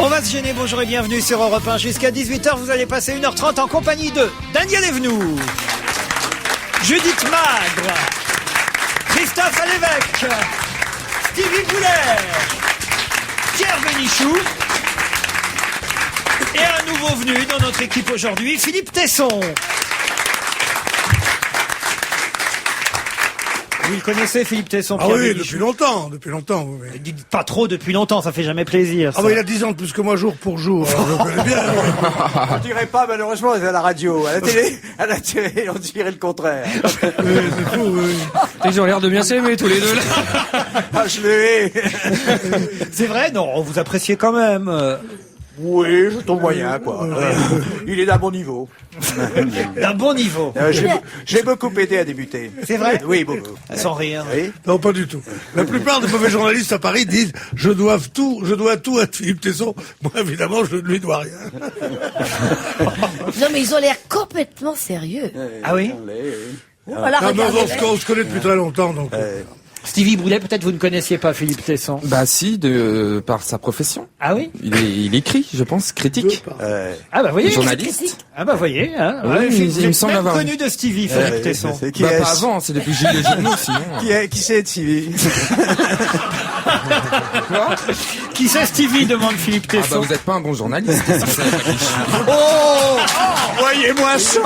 On va se gêner, bonjour et bienvenue sur Europe 1. Jusqu'à 18h, vous allez passer 1h30 en compagnie de Daniel Evenou, Judith Magre, Christophe Alévèque, Stevie Boulet, Pierre Bénichou et un nouveau venu dans notre équipe aujourd'hui, Philippe Tesson. Vous le connaissez, Philippe Tesson? Ah oui, depuis longtemps. Oui. Dites pas trop depuis longtemps, ça fait jamais plaisir. Ça. Ah bah il a 10 ans de plus que moi jour pour jour, alors je le connais bien. On dirait pas, malheureusement, c'est à la radio. À la télé, on dirait le contraire. Oui, c'est fou, oui. Ils ont l'air de bien s'aimer tous les deux là. Ah, je le hais. C'est vrai? Non, vous appréciez quand même. Oui, je tombe moyen, quoi. Il est d'un bon niveau. D'un bon niveau. J'ai beaucoup aidé à débuter. C'est vrai? Oui, beaucoup. Sans rire. Oui. Non, pas du tout. La plupart des mauvais journalistes à Paris disent je dois tout à Philippe Tesson. Moi, évidemment, je ne lui dois rien. Non, mais ils ont l'air complètement sérieux. Ah oui? Voilà, Non, mais regardez. on se connaît depuis très longtemps, donc. Stevie Boulet, peut-être vous ne connaissiez pas Philippe Tesson. Bah si, par sa profession. Ah oui? Il écrit, je pense, critique. Ah bah voyez. Journaliste. Ah bah voyez. Hein, Oui, ouais, il vous me êtes semble même avoir- connu de Stevie, Philippe Tesson. Qui Bah est pas avant, c'est depuis Gilles Journaux sinon. Qui c'est, Sylvie? Quoi? Qui c'est Stevie, demande Philippe Ah bah Tesson. vous êtes pas un bon journaliste. si vous savez pas qui je suis. Voyez-moi ça!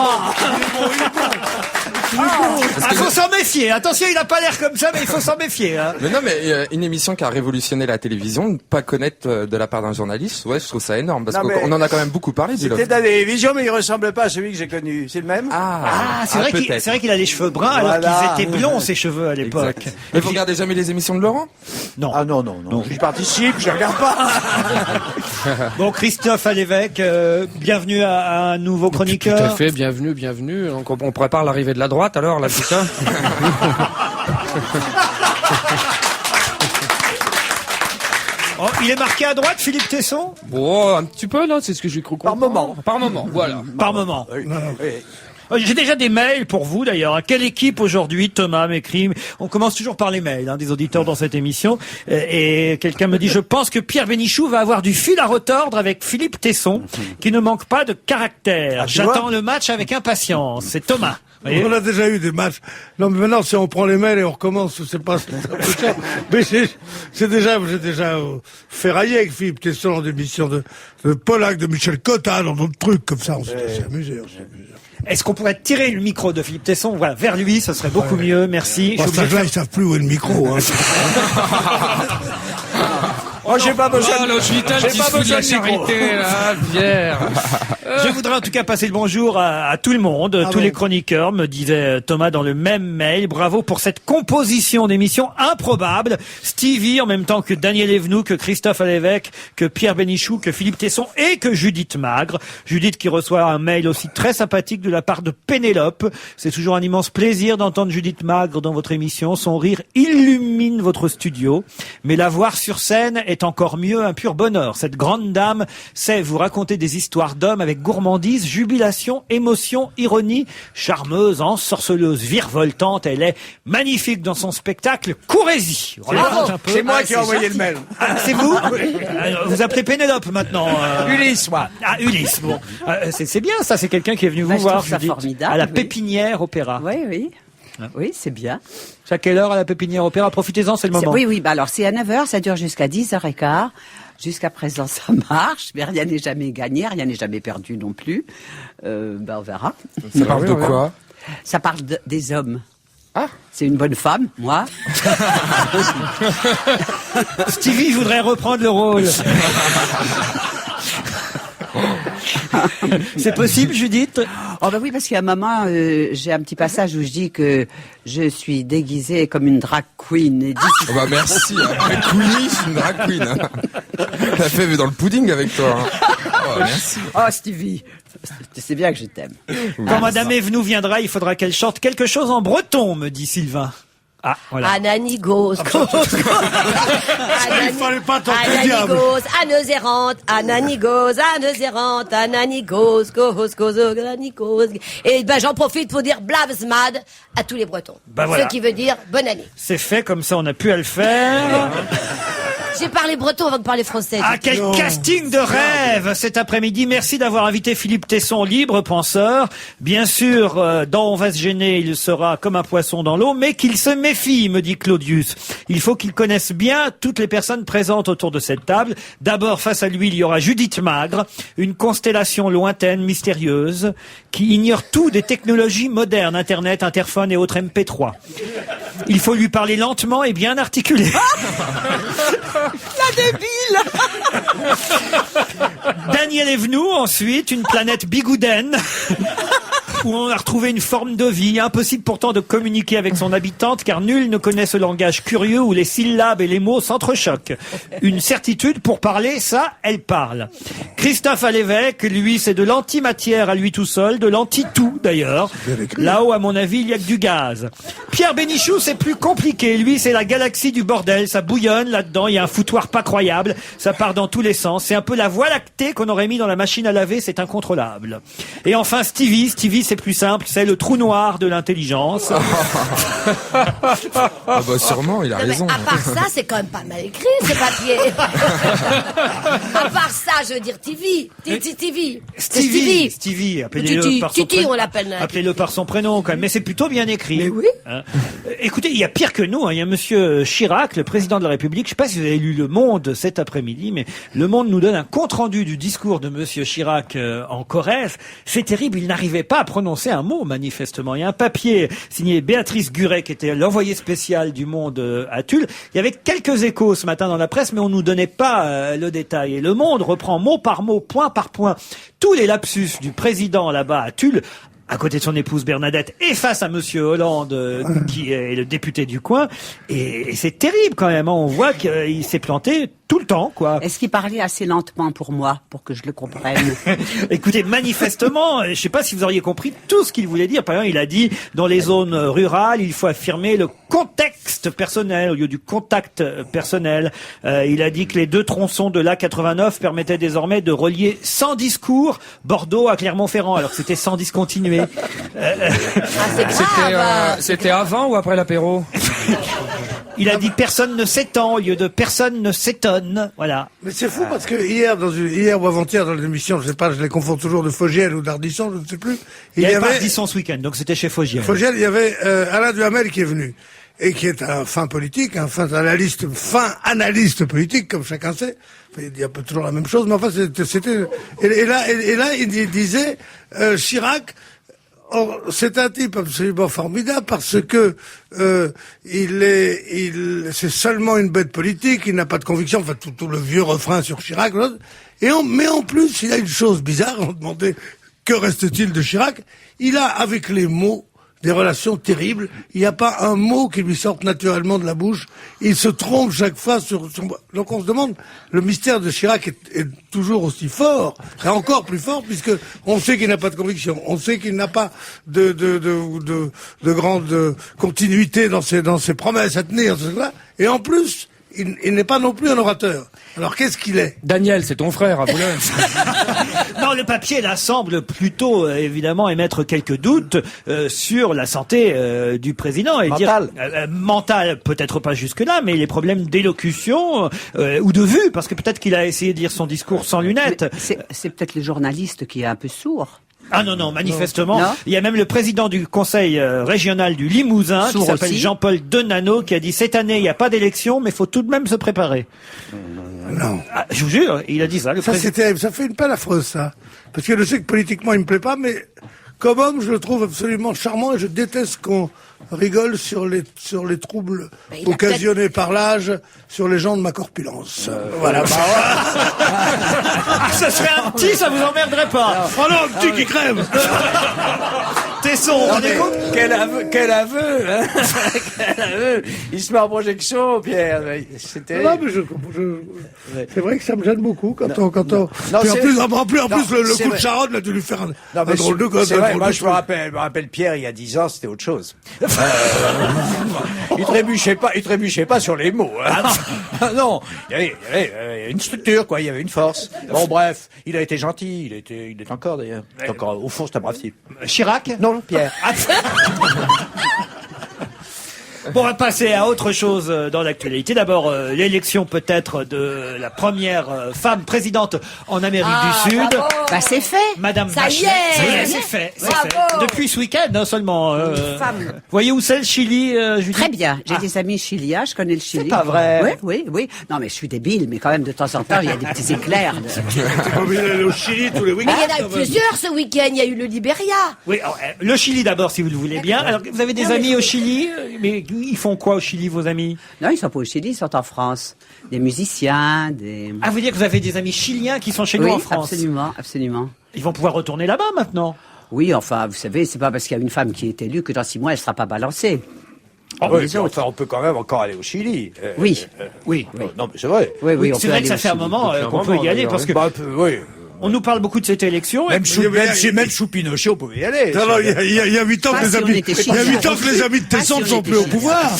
Ah, faut s'en méfier. Attention, il a pas l'air comme ça, mais il faut s'en méfier. Hein. Mais non, mais une émission qui a révolutionné la télévision, ne pas connaître de la part d'un journaliste, ouais, je trouve ça énorme, parce Non, mais- qu'on en a quand même beaucoup parlé du C'était Loft. de la télévision, mais il ressemble pas à celui que j'ai connu. C'est le même? Ah, c'est vrai peut-être. qu'il a les cheveux bruns, alors Voilà. qu'ils étaient blonds, ses cheveux, à l'époque. Exact. Et vous regardez jamais les émissions de Laurent? Non. Ah non. Je participe, je regarde pas. Bon, Christophe Alévèque, bienvenue à un nouveau chroniqueur. Tout à fait, bienvenue. Donc on prépare l'arrivée de la droite alors, là, tout ça. Oh, il est marqué à droite, Philippe Tesson? Bon, un petit peu là, c'est ce que j'ai cru comprendre. Par moment, voilà. Par moment. Oui. J'ai déjà des mails pour vous d'ailleurs. Quelle équipe aujourd'hui? Thomas m'écrit. On commence toujours par les mails des auditeurs dans cette émission. Et quelqu'un me dit, je pense que Pierre Bénichou va avoir du fil à retordre avec Philippe Tesson, qui ne manque pas de caractère. Ah, tu J'attends vois le match avec impatience. C'est Thomas. Vous voyez. On a déjà eu des matchs. Non, mais maintenant, si on prend les mails et on recommence, c'est pas, c'est un peu cher. Mais j'ai déjà ferraillé avec Philippe Tesson dans des émissions de Pollack, de Michel Cotta, dans d'autres trucs comme ça. On s'est amusé. Est-ce qu'on pourrait tirer le micro de Philippe Tesson, voilà, vers lui? Ce serait beaucoup mieux. Merci. Bon, Je suis obligé de là, ils savent plus où est le micro, hein. Oh, j'ai pas besoin Oh, de... l'hospital J'ai qui pas se fout de besoin la de micro. charité, là, Pierre. Je voudrais en tout cas passer le bonjour à tout le monde, tous les chroniqueurs, me disait Thomas dans le même mail. Bravo pour cette composition d'émission improbable. Stevie en même temps que Daniel Evenou, que Christophe Alévèque, que Pierre Bénichou, que Philippe Tesson et que Judith Magre. Judith qui reçoit un mail aussi très sympathique de la part de Pénélope. C'est toujours un immense plaisir d'entendre Judith Magre dans votre émission. Son rire illumine votre studio. Mais la voir sur scène est encore mieux, un pur bonheur. Cette grande dame sait vous raconter des histoires d'hommes avec gourmandise, jubilation, émotion, ironie, charmeuse, ensorceleuse, virevoltante. Elle est magnifique dans son spectacle. Courez-y. Relâche un peu. C'est moi qui ai envoyé le mail. Ah, c'est vous? Vous appelez Pénélope maintenant. Ulysse, moi. Ah, Ulysse, bon. C'est bien ça, c'est quelqu'un qui est venu Bah, vous je voir, trouve ça Judith, formidable, à la oui. Pépinière Opéra. Oui. Oui, c'est bien. C'est à quelle heure à la Pépinière Opéra? Profitez-en, c'est le moment. Oui, bah alors c'est à 9h, ça dure jusqu'à 10h15. Jusqu'à présent, ça marche, mais rien n'est jamais gagné, rien n'est jamais perdu non plus. On verra. Ça parle de quoi? Ça parle des hommes. Ah. C'est une bonne femme, moi. Stevie voudrait reprendre le rôle. C'est possible, Judith? Oh bah oui, parce qu'à un moment, j'ai un petit passage où je dis que je suis déguisée comme une drag queen. Et Oh bah merci, après Queenie, je suis une drag queen. Hein. T'as fait dans le pudding avec toi. Hein. Oh, merci. Oh Stevie, tu sais bien que je t'aime. Quand Madame Evenou viendra, il faudra qu'elle chante quelque chose en breton, me dit Sylvain. Ah, voilà. Anani goes, goes, goes. Il fallait pas tenter le Anani diable. goes, Anne errante, Anani goes, Anne errante, Anani goes, goes, goes, Anani goes. Et ben j'en profite pour dire Blavsmad à tous les Bretons. Bah voilà. Ce qui veut dire bonne année. C'est fait, comme ça on n'a plus à le faire. J'ai parlé breton avant de parler français. Ah, quel casting de rêve cet après-midi. Merci d'avoir invité Philippe Tesson, libre penseur. Bien sûr, dans On va se gêner, il sera comme un poisson dans l'eau, mais qu'il se méfie, me dit Claudius. Il faut qu'il connaisse bien toutes les personnes présentes autour de cette table. D'abord, face à lui, il y aura Judith Magre, une constellation lointaine, mystérieuse, qui ignore tout des technologies modernes, Internet, interphone et autres MP3. Il faut lui parler lentement et bien articulé. La débile. Daniel Evenou, ensuite, une planète bigoudaine, où on a retrouvé une forme de vie. Impossible pourtant de communiquer avec son habitante, car nul ne connaît ce langage curieux où les syllabes et les mots s'entrechoquent. Une certitude, pour parler, ça, elle parle. Christophe Alévèque, lui, c'est de l'antimatière à lui tout seul, de l'anti-tout d'ailleurs. Là-haut, à mon avis, il y a que du gaz. Pierre Bénichou, c'est plus compliqué. Lui, c'est la galaxie du bordel. Ça bouillonne là-dedans. Il y a un foutoir pas croyable. Ça part dans tous les sens. C'est un peu la voie lactée qu'on aurait mis dans la machine à laver. C'est incontrôlable. Et enfin, Stevie, c'est plus simple. C'est le trou noir de l'intelligence. Ah bah sûrement, il a Non, mais raison. à part ça, c'est quand même pas mal écrit, ces papiers. À part ça, je veux dire Stevie, appelez-le par son Titi, prénom. on l'appelle. Appelez-le par son prénom quand même, mais c'est plutôt bien écrit. Mais oui. Hein. Écoutez, il y a pire que nous. Il y a Monsieur Chirac, le président de la République. Je ne sais pas si vous avez lu Le Monde cet après-midi, mais Le Monde nous donne un compte rendu du discours de Monsieur Chirac en Corrèze. C'est terrible. Il n'arrivait pas à prononcer un mot, manifestement. Il y a un papier signé Béatrice Guret, qui était l'envoyée spéciale du Monde à Tulle. Il y avait quelques échos ce matin dans la presse, mais on nous donnait pas le détail. Et Le Monde reprend mot par mot, point par point, tous les lapsus du président là-bas à Tulle, à côté de son épouse Bernadette, et face à Monsieur Hollande, qui est le député du coin. Et c'est terrible quand même. Hein. On voit qu'il s'est planté tout le temps, quoi. Est-ce qu'il parlait assez lentement pour moi, pour que je le comprenne? Écoutez, manifestement, je ne sais pas si vous auriez compris tout ce qu'il voulait dire. Par exemple, il a dit, dans les zones rurales, il faut affirmer le contexte personnel au lieu du contact personnel. Il a dit que les 2 tronçons de l'A89 permettaient désormais de relier sans discours Bordeaux à Clermont-Ferrand, alors que c'était sans discontinuer. C'est grave. C'était avant ou après l'apéro? Il a dit personne ne s'étend au lieu de personne ne s'étonne. Voilà. Mais c'est fou parce que hier ou avant-hier dans l'émission, je sais pas, je les confonds toujours de Fogiel ou d'Ardisson, je ne sais plus. Il y avait pas Ardisson ce week-end, donc c'était chez Fogiel. Fogiel, il y avait Alain Duhamel qui est venu et qui est un fin politique, un fin analyste politique, comme chacun sait. Enfin, il dit un peu toujours la même chose, mais enfin c'était et là il disait Chirac. Or, c'est un type absolument formidable parce que c'est seulement une bête politique, il n'a pas de conviction, enfin tout le vieux refrain sur Chirac. Mais en plus, il a une chose bizarre, on demandait que reste-t-il de Chirac. Il a avec les mots des relations terribles. Il n'y a pas un mot qui lui sorte naturellement de la bouche. Il se trompe chaque fois sur son... Donc on se demande, le mystère de Chirac est toujours aussi fort, et encore plus fort, puisque on sait qu'il n'a pas de conviction. On sait qu'il n'a pas de grande continuité dans ses promesses à tenir, etc. Et en plus, il n'est pas non plus un orateur. Alors qu'est-ce qu'il est? Daniel, c'est ton frère à Boulogne. Non, le papier là semble plutôt évidemment émettre quelques doutes sur la santé du président et Mental. dire mental, peut-être pas jusque là, mais les problèmes d'élocution ou de vue, parce que peut-être qu'il a essayé de lire son discours sans lunettes. C'est peut-être le journaliste qui est un peu sourd. Ah non, manifestement. Non. Il y a même le président du conseil régional du Limousin, qui Sourd s'appelle aussi. Jean-Paul Denano, qui a dit cette année il n'y a pas d'élection, mais il faut tout de même se préparer. Non. Ah, je vous jure, il a dit ça. Le Ça, président. c'est terrible. Ça fait une peine affreuse, ça. Parce que je sais que politiquement, il me plaît pas, mais comme homme, je le trouve absolument charmant et je déteste qu'on rigole sur les troubles Mais il a occasionnés par l'âge, sur les gens de ma corpulence. Voilà. Ah, ça serait un petit, ça vous emmerderait pas. Oh non, un petit qui crève. Tesson, on est compte. Quel aveu, hein. Quel aveu. Il se met en projection, Pierre. C'était. Non, mais c'est vrai que ça me gêne beaucoup quand on. Non, Puis c'est- en plus, le c'est coup de vrai. Charonne a dû lui faire un mais drôle de gosse. c'est vrai, moi je me rappelle Pierre il y a 10 ans, c'était autre chose. Il trébuchait pas sur les mots. Hein. Ah non, il y avait une structure, quoi, il y avait une force. Bon bref, il a été gentil, il est encore d'ailleurs. Encore, au fond, c'est un brave type. Chirac. Non, Pierre. Bon, on va passer à autre chose dans l'actualité. D'abord, l'élection peut-être de la première femme présidente en Amérique du Sud. Bravo. Bah, c'est fait. Madame Ça y Bachelet. est. Ça y est, c'est fait. c'est Bravo. fait. Depuis ce week-end, hein, seulement. Femme. Voyez où c'est le Chili, Julie? Très bien. J'ai Ah. des amis chiliens, je connais le Chili. pas vrai. Oui. Non, mais je suis débile, mais quand même, de temps en temps, il y a des petits éclairs. C'est comme il est au Chili tous les Mais week-ends. il y en a eu quand même. plusieurs ce week-end. Il y a eu le Liberia. Oui, alors, le Chili d'abord, si vous le voulez bien. Alors, vous avez des amis au Chili, mais ils font quoi au Chili, vos amis? Non, ils sont pas au Chili, ils sont en France. Des musiciens, des... Ah, vous dire que vous avez des amis chiliens qui sont chez nous oui, en France? absolument. Ils vont pouvoir retourner là-bas maintenant. Oui, enfin, vous savez, c'est pas parce qu'il y a une femme qui est élue que dans 6 mois, elle sera pas balancée. Oui, les autres. enfin, on peut quand même encore aller au Chili. Oui. Oui. Non, mais c'est vrai. Oui, on c'est peut vrai aller que ça au fait un Chili. moment qu'on peut y aller parce que Bah, oui. on nous parle beaucoup de cette élection. Même et- sous Pinochet, on pouvait y aller. Non, il y a 8 ans Pas que les si on amis, était il y a chiliens. 8 ans que les amis de Pas Tesson si ne on sont était plus au chiliens. pouvoir.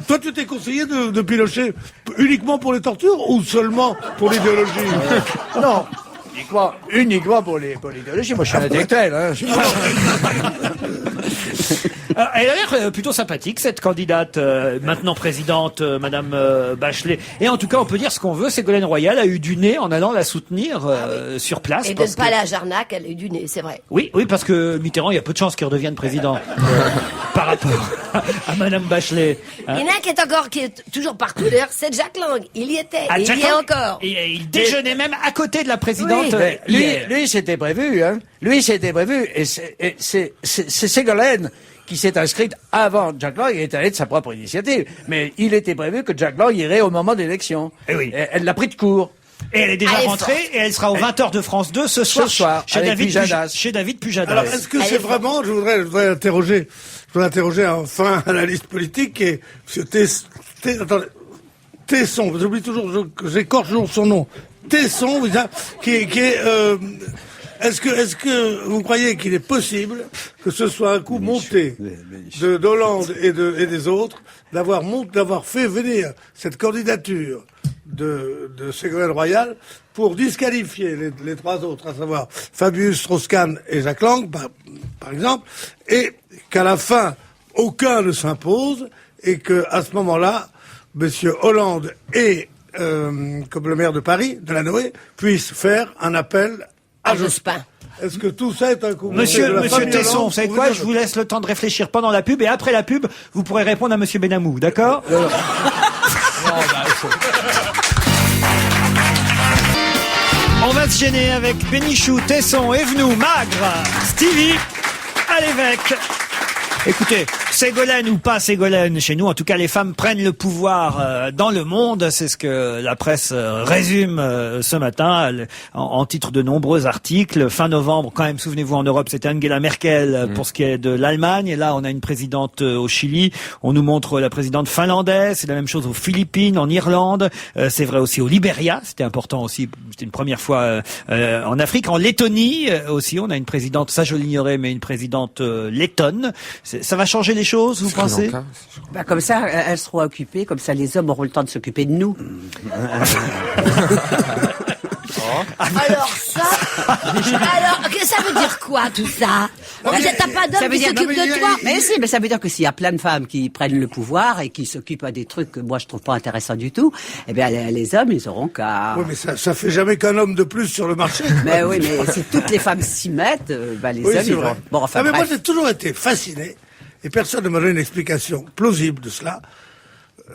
Toi, tu t'es conseillé de Pinochet uniquement pour les tortures ou seulement pour l'idéologie? Non. Uniquement pour l'idéologie. Moi, je suis un intellectuel. Hein. Elle a l'air plutôt sympathique, cette candidate, maintenant présidente, Madame Bachelet. Et en tout cas, on peut dire ce qu'on veut. Ségolène Royal a eu du nez en allant la soutenir sur place. Et de parce ne pas que- aller à Jarnac, elle a eu du nez, c'est vrai. Oui, parce que Mitterrand, il y a peu de chances qu'il redevienne président par rapport à Madame Bachelet. Hein. Il y en a un qui est toujours partout d'ailleurs, c'est Jack Lang. Il y était, Ah, et il Jack y est Lang. encore. Et il déjeunait même à côté de la présidente. Oui. Mais hier. lui, c'était prévu. Hein. Lui, c'était prévu. Et c'est Ségolène qui s'est inscrite avant Jack Lang. Il est allé de sa propre initiative. Mais il était prévu que Jack Lang irait au moment d'élection. Eh oui. Et elle l'a pris de court. Et elle est déjà Elle est rentrée forte. et elle sera aux 20h de France 2 ce soir, chez, avec David Pujadas. chez David Pujadas. Alors, est-ce que Elle c'est est vraiment, je voudrais interroger enfin un analyste politique qui est, attendez, Tesson, j'oublie toujours, j'écorche toujours son nom. Tesson, qui est, est-ce que vous croyez qu'il est possible que ce soit un coup monté d'Hollande et des autres d'avoir fait venir cette candidature de Ségolène Royal pour disqualifier les trois autres, à savoir Fabius Strauss-Kahn et Jack Lang, par exemple, et qu'à la fin, aucun ne s'impose, et que à ce moment-là, Monsieur Hollande et comme le maire de Paris, Delanoë, puissent faire un appel à Jospin. Est-ce que tout ça est un coup Monsieur de la famille Tesson, Hollande vous savez pour quoi? venir Je vous laisse le temps de réfléchir pendant la pub et après la pub, vous pourrez répondre à Monsieur Benamou, d'accord? On va se gêner avec Bénichou, Tesson, Evenou, Magre, Stevie, à l'évêque. Écoutez, Ségolène ou pas Ségolène, chez nous, en tout cas, les femmes prennent le pouvoir dans le monde. C'est ce que la presse résume ce matin en titre de nombreux articles. Fin novembre, quand même, souvenez-vous, en Europe, c'était Angela Merkel pour ce qui est de l'Allemagne. Et là, on a une présidente au Chili. On nous montre la présidente finlandaise. C'est la même chose aux Philippines, en Irlande. C'est vrai aussi au Liberia. C'était important aussi. C'était une première fois en Afrique. En Lettonie aussi, on a une présidente, ça je l'ignorais, mais une présidente lettonne. Ça va changer les choses, vous pensez? Bah, comme ça, elles seront occupées, comme ça les hommes auront le temps de s'occuper de nous. Alors que ça veut dire quoi tout ça? T'as pas Ça d'homme veut qui dire- s'occupe de toi? Mais si, mais ça veut dire que s'il y a plein de femmes qui prennent le pouvoir et qui s'occupent à des trucs que moi je trouve pas intéressants du tout, eh bien les hommes, ils auront qu'à... Oui, mais ça fait jamais qu'un homme de plus sur le marché. Mais oui, mais si toutes les femmes s'y mettent, les Oui, hommes, c'est ils vrai. vont... Bon, enfin, Ah, mais moi, bref. j'ai toujours été fasciné, et personne ne m'a donné une explication plausible de cela,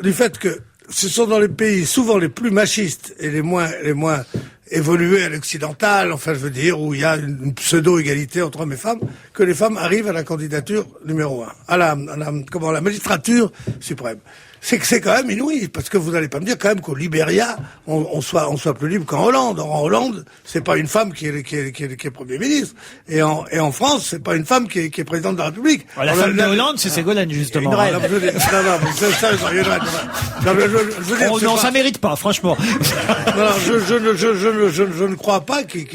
du fait que ce sont dans les pays souvent les plus machistes et les moins évolués à l'occidental, enfin je veux dire, où il y a une pseudo-égalité entre hommes et femmes, que les femmes arrivent à la candidature numéro 1, à la magistrature suprême. C'est que c'est quand même inouï, parce que vous n'allez pas me dire quand même qu'au Libéria, on soit plus libre qu'en Hollande. En Hollande, c'est pas une femme qui est Premier ministre. Et en France, c'est pas une femme qui est présidente de la République. La femme de Hollande, c'est Ségolène, justement. Non, mais ça, Non, ça mérite pas, franchement. je ne crois pas qu'il y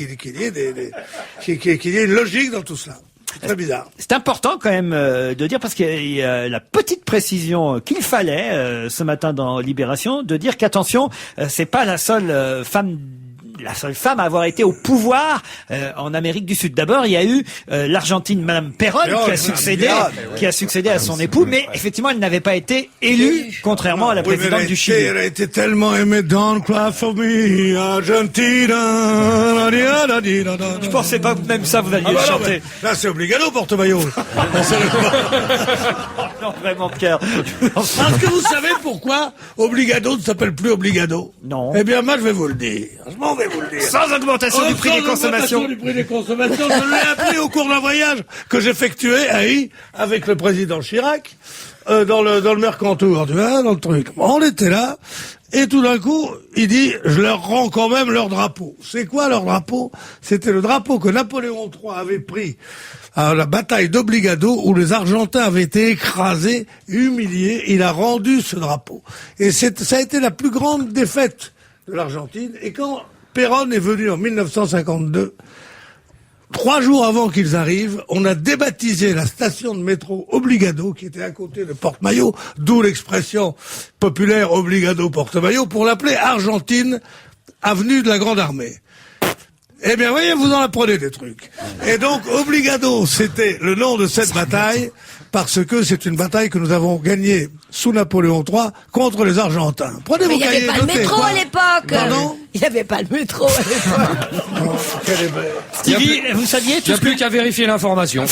ait une logique dans tout cela. C'est très bizarre. C'est important quand même de dire, parce qu'il y a la petite précision qu'il fallait ce matin dans Libération, de dire qu'attention, c'est pas la seule femme la seule femme à avoir été au pouvoir en Amérique du Sud. D'abord, il y a eu l'Argentine, Madame Perón, qui a succédé à son époux, mais effectivement, elle n'avait pas été élue, contrairement à la présidente du Chili. Elle a été tellement aimée dans Cry for Me, Argentina. Je pensais pas que même ça vous alliez chanter. Là, c'est obligado, Porte-Maillot. Non, vraiment, Pierre. Est-ce que vous savez pourquoi Obligado ne s'appelle plus Obligado? Non. Eh bien, moi, je vais vous le dire. Je m'en vais vous le dire. Sans augmentation du prix des consommations. Du prix des consommations, je l'ai appris au cours d'un voyage que j'effectuais à I avec le président Chirac, dans le Mercantour, tu vois, dans le truc. On était là, et tout d'un coup, il dit, je leur rends quand même leur drapeau. C'est quoi leur drapeau? C'était le drapeau que Napoléon III avait pris à la bataille d'Obligado, où les Argentins avaient été écrasés, humiliés. Il a rendu ce drapeau. Et ça a été la plus grande défaite de l'Argentine. Et quand Perón est venu en 1952, 3 jours avant qu'ils arrivent, on a débaptisé la station de métro Obligado, qui était à côté de Porte-Maillot, d'où l'expression populaire Obligado Porte-Maillot, pour l'appeler Argentine, avenue de la Grande Armée. Eh bien, voyez, vous en apprenez des trucs. Et donc, Obligado, c'était le nom de cette bataille, parce que c'est une bataille que nous avons gagnée sous Napoléon III contre les Argentins. Prenez vos cahiers, Il n'y avait pas le métro à l'époque. Pardon? Il n'y avait pas le métro à l'époque. Stevie, vous saviez Il tout n'y a ce que... plus qu'à vérifier l'information.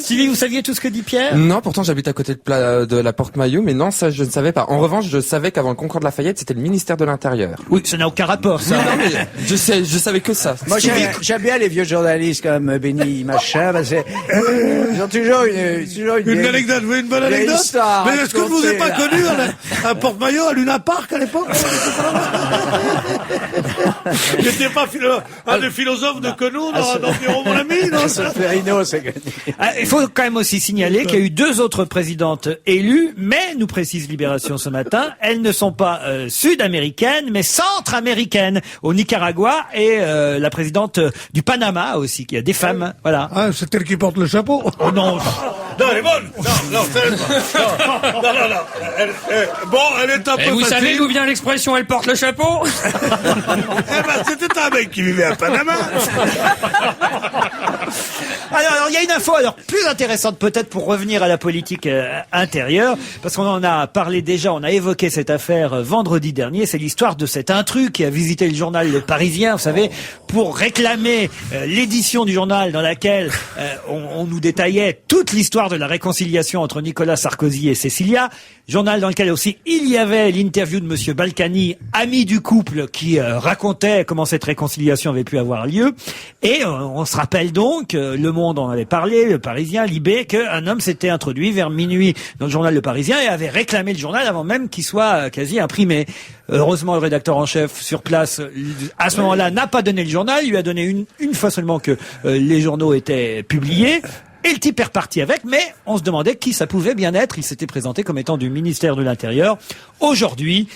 Stevie, vous saviez tout ce que dit Pierre? Non, pourtant j'habite à côté de la Porte-Maillot, mais non, ça je ne savais pas. En revanche, je savais qu'avant le concours de Lafayette, c'était le ministère de l'Intérieur. Oui, ça n'a aucun rapport, ça. Non, mais je savais que ça. Moi, j'aime bien les vieux journalistes comme Benny Machin, parce que ils ont toujours Une anecdote, vous voulez une bonne anecdote? histoire Mais est-ce que vous n'avez pas racontée, connu un Porte-Maillot à Luna Park à l'époque? Il n'était pas un des philosophes de Queneau dans Pierrot, mon ami, non? Ferrino, c'est gagné. Il faut quand même aussi signaler qu'il y a eu 2 autres présidentes élues, mais, nous précise Libération ce matin, elles ne sont pas sud-américaines, mais centra-américaines, au Nicaragua, et la présidente du Panama aussi, qui a des femmes, voilà. Ah, c'est elle qui porte le chapeau? Oh non. Non, elle est bonne. Non, c'est elle. Non. Bon, elle est un peu Et vous savez facile. d'où vient l'expression « elle porte le chapeau » Eh ben, c'était un mec qui vivait à Panama. Alors, il y a une info plus intéressante peut-être pour revenir à la politique intérieure, parce qu'on en a parlé déjà, on a évoqué cette affaire vendredi dernier, c'est l'histoire de cet intrus qui a visité le journal Le Parisien, vous savez, pour réclamer l'édition du journal dans laquelle on nous détaillait toute l'histoire de la réconciliation entre Nicolas Sarkozy et Cécilia, journal dans lequel aussi il y avait l'interview de Monsieur Balkany, ami du couple, qui racontait comment cette réconciliation avait pu avoir lieu, et on se rappelle donc, Le Monde en avait parlé, Le Parisien, Libé, qu'un homme s'était introduit vers minuit dans le journal Le Parisien et avait réclamé le journal avant même qu'il soit quasi imprimé. Heureusement, le rédacteur en chef sur place, à ce moment-là, n'a pas donné le journal, il lui a donné une fois seulement que les journaux étaient publiés. Et le type est reparti avec, mais on se demandait qui ça pouvait bien être. Il s'était présenté comme étant du ministère de l'Intérieur. Aujourd'hui,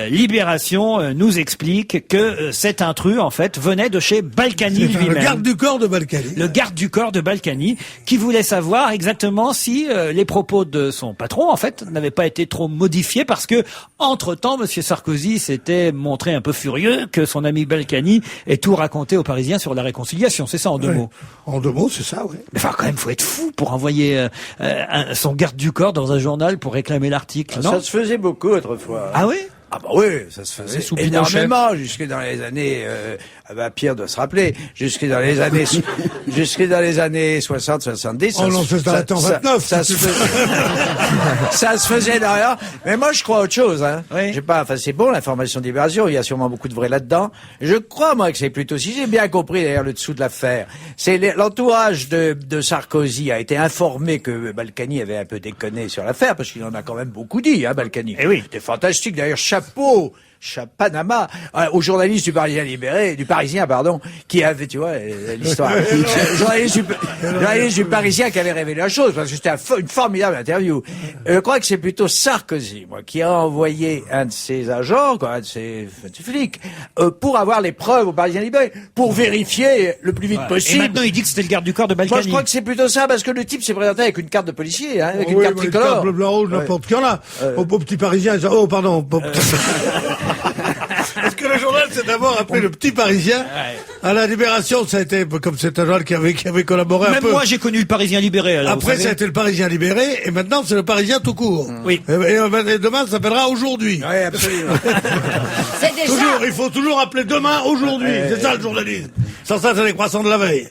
Libération nous explique que cet intrus, en fait, venait de chez Balkany lui-même. Le garde du corps de Balkany. Le garde du corps de Balkany, qui voulait savoir exactement si les propos de son patron, en fait, n'avaient pas été trop modifiés, parce que, entre-temps, Monsieur Sarkozy s'était montré un peu furieux que son ami Balkany ait tout raconté aux Parisiens sur la réconciliation. C'est ça, en 2 mots. En 2 mots, c'est ça, oui. Mais enfin, quand même, faut être fou pour envoyer son garde du corps dans un journal pour réclamer l'article, non? Ça se faisait beaucoup autrefois. Ah oui? Ah bah oui, ça se faisait sous Pinochet. énormément jusque dans les années. Pierre doit se rappeler, jusque dans les années 60-70. Oh non, c'est arrêté en 29. Ça se faisait derrière. Mais moi, je crois à autre chose. Hein. Oui. J'ai pas. Enfin, c'est bon l'information de Libération. Il y a sûrement beaucoup de vrai là-dedans. Je crois moi que c'est plutôt. Si j'ai bien compris d'ailleurs le dessous de l'affaire, c'est l'entourage de Sarkozy a été informé que Balkany avait un peu déconné sur l'affaire parce qu'il en a quand même beaucoup dit, hein, Balkany. Eh oui. C'était fantastique. D'ailleurs, chapeau. Panama, aux journalistes du Parisien, qui avait, tu vois, l'histoire. journaliste du Parisien qui avait révélé la chose, parce que c'était une formidable interview. Je crois que c'est plutôt Sarkozy, moi, qui a envoyé un de ses agents, un de ses flics, pour avoir les preuves au Parisien libéré, pour vérifier le plus vite Et possible. maintenant, il dit que c'était le garde du corps de Balkany. Moi, je crois que c'est plutôt ça, parce que le type s'est présenté avec une carte de policier, hein, avec une Oui, carte mais tricolore. carte bleu, blanc, rouge, n'importe qui en a. Au petit Parisien, ils disent, oh, pardon. Parce que le journal, c'est d'abord appelé Le Petit Parisien. À la Libération, ça a été, comme c'est un journal qui avait collaboré un Même peu. moi, j'ai connu le Parisien libéré. Alors, Après, vous ça a savez. été le Parisien libéré, et maintenant, c'est le Parisien tout court. Oui. Et demain, ça s'appellera Aujourd'hui. Oui, absolument. C'est déjà. Toujours, il faut toujours appeler demain Aujourd'hui. C'est ça le journalisme. Sans ça, c'est les croissants de la veille.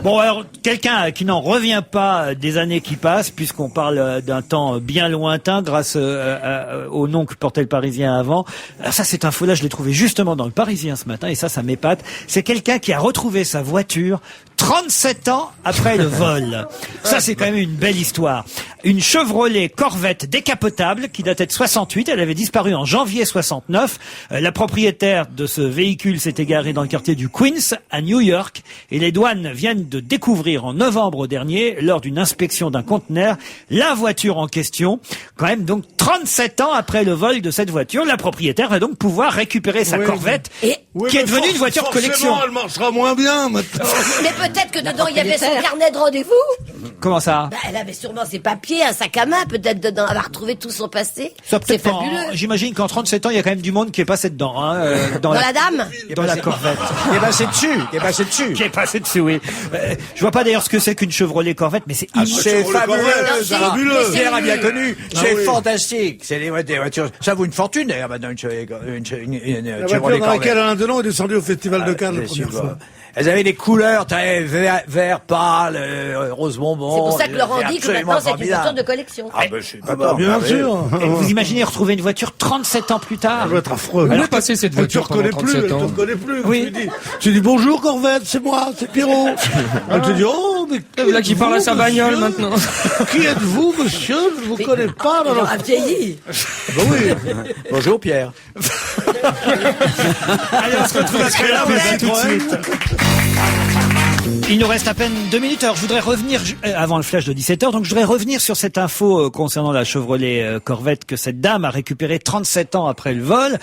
Bon, alors, quelqu'un qui n'en revient pas des années qui passent, puisqu'on parle d'un temps bien lointain grâce au nom que portait le Parisien avant. Alors ça, cette info-là, je l'ai trouvée justement dans le Parisien ce matin, et ça m'épate. C'est quelqu'un qui a retrouvé sa voiture 37 ans après le vol. Ça, c'est quand même une belle histoire. Une Chevrolet Corvette décapotable qui datait de 68. Elle avait disparu en janvier 69. La propriétaire de ce véhicule s'est égarée dans le quartier du Queens, à New York. Et les douanes viennent de découvrir en novembre dernier, lors d'une inspection d'un conteneur, la voiture en question. Quand même, donc, 37 ans après le vol de cette voiture, la propriétaire va donc pouvoir récupérer sa Oui. Corvette, Et- Oui, qui est mais devenue une voiture collection. forcément, elle marchera moins bien, maintenant. Mais peut-être que dedans, il y avait son carnet de rendez-vous. Comment ça? Bah, elle avait sûrement ses papiers, un sac à main, peut-être dedans. Elle va retrouver tout son passé. Ça, C'est peut-être pas, fabuleux. hein. J'imagine qu'en 37 ans, il y a quand même du monde qui est passé dedans, hein, Dans la dame. dans la Corvette. Il est passé dessus. Il est passé dessus. Qui est passé dessus, oui. Je vois pas d'ailleurs ce que c'est qu'une Chevrolet Corvette, mais c'est immense. C'est Chevrolet fabuleux, Corvette, c'est ça. fabuleux. Pierre a bien connu. C'est oui. fantastique. C'est des voitures. Ça vaut une fortune d'ailleurs maintenant une La Chevrolet voiture dans laquelle Corvette. Alain Delon est descendu au Festival de Cannes la Bien sûr, première fois. Elles avaient des couleurs, vert pâle, rose bonbon. C'est pour ça que Laurent dit que absolument maintenant, c'est une formidable. voiture de collection. Ah ben, je suis pas Bah, bien sûr. Vous imaginez retrouver une voiture 37 ans plus tard? Ça doit être affreux. Elle a passé cette Elle te voiture pendant reconnaît plus, 37 elle te ans. reconnaît plus. Oui. Tu dis bonjour Corvette, c'est moi, c'est Pierrot. Elle te dit oh mais qui Là qui parle à sa êtes-vous, bagnole monsieur maintenant. Qui êtes-vous monsieur? Je ne vous connais pas. Il aura vieilli. Bah oui. Bonjour Pierre. Allez, on se retrouve après la pub, tout de suite. Il nous reste à peine 2 minutes. Alors, je voudrais revenir, avant le flash de 17h, donc je voudrais revenir sur cette info concernant la Chevrolet Corvette que cette dame a récupérée 37 ans après le vol.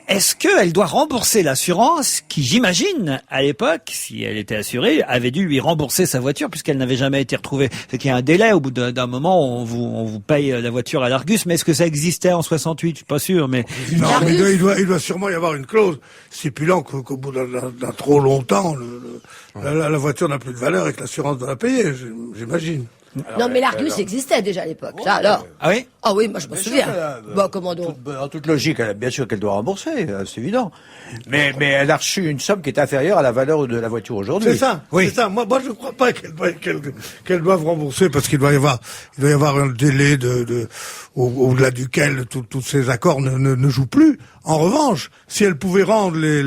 Est-ce qu'elle doit rembourser l'assurance qui, j'imagine, à l'époque, si elle était assurée, avait dû lui rembourser sa voiture puisqu'elle n'avait jamais été retrouvée? C'est qu'il y a un délai. Au bout d'un moment, on vous paye la voiture à l'Argus. Mais est-ce que ça existait en 68? Je suis pas sûr, mais... Non, mais il doit sûrement y avoir une clause stipulant qu'au bout d'un trop longtemps, la voiture n'a plus de valeur et que l'assurance doit la payer, j'imagine. Non, mais l'Argus existait déjà à l'époque. Ça, alors. Ah oui? Ah oui, moi, je me souviens. Bon, comment donc? En toute logique, bien sûr qu'elle doit rembourser, c'est évident. Mais elle a reçu une somme qui est inférieure à la valeur de la voiture aujourd'hui. C'est ça, Oui. c'est ça. Moi, je crois pas qu'elle doive rembourser parce qu'il doit y avoir un délai au-delà duquel tous ces accords ne jouent plus. En revanche, si elle pouvait rendre les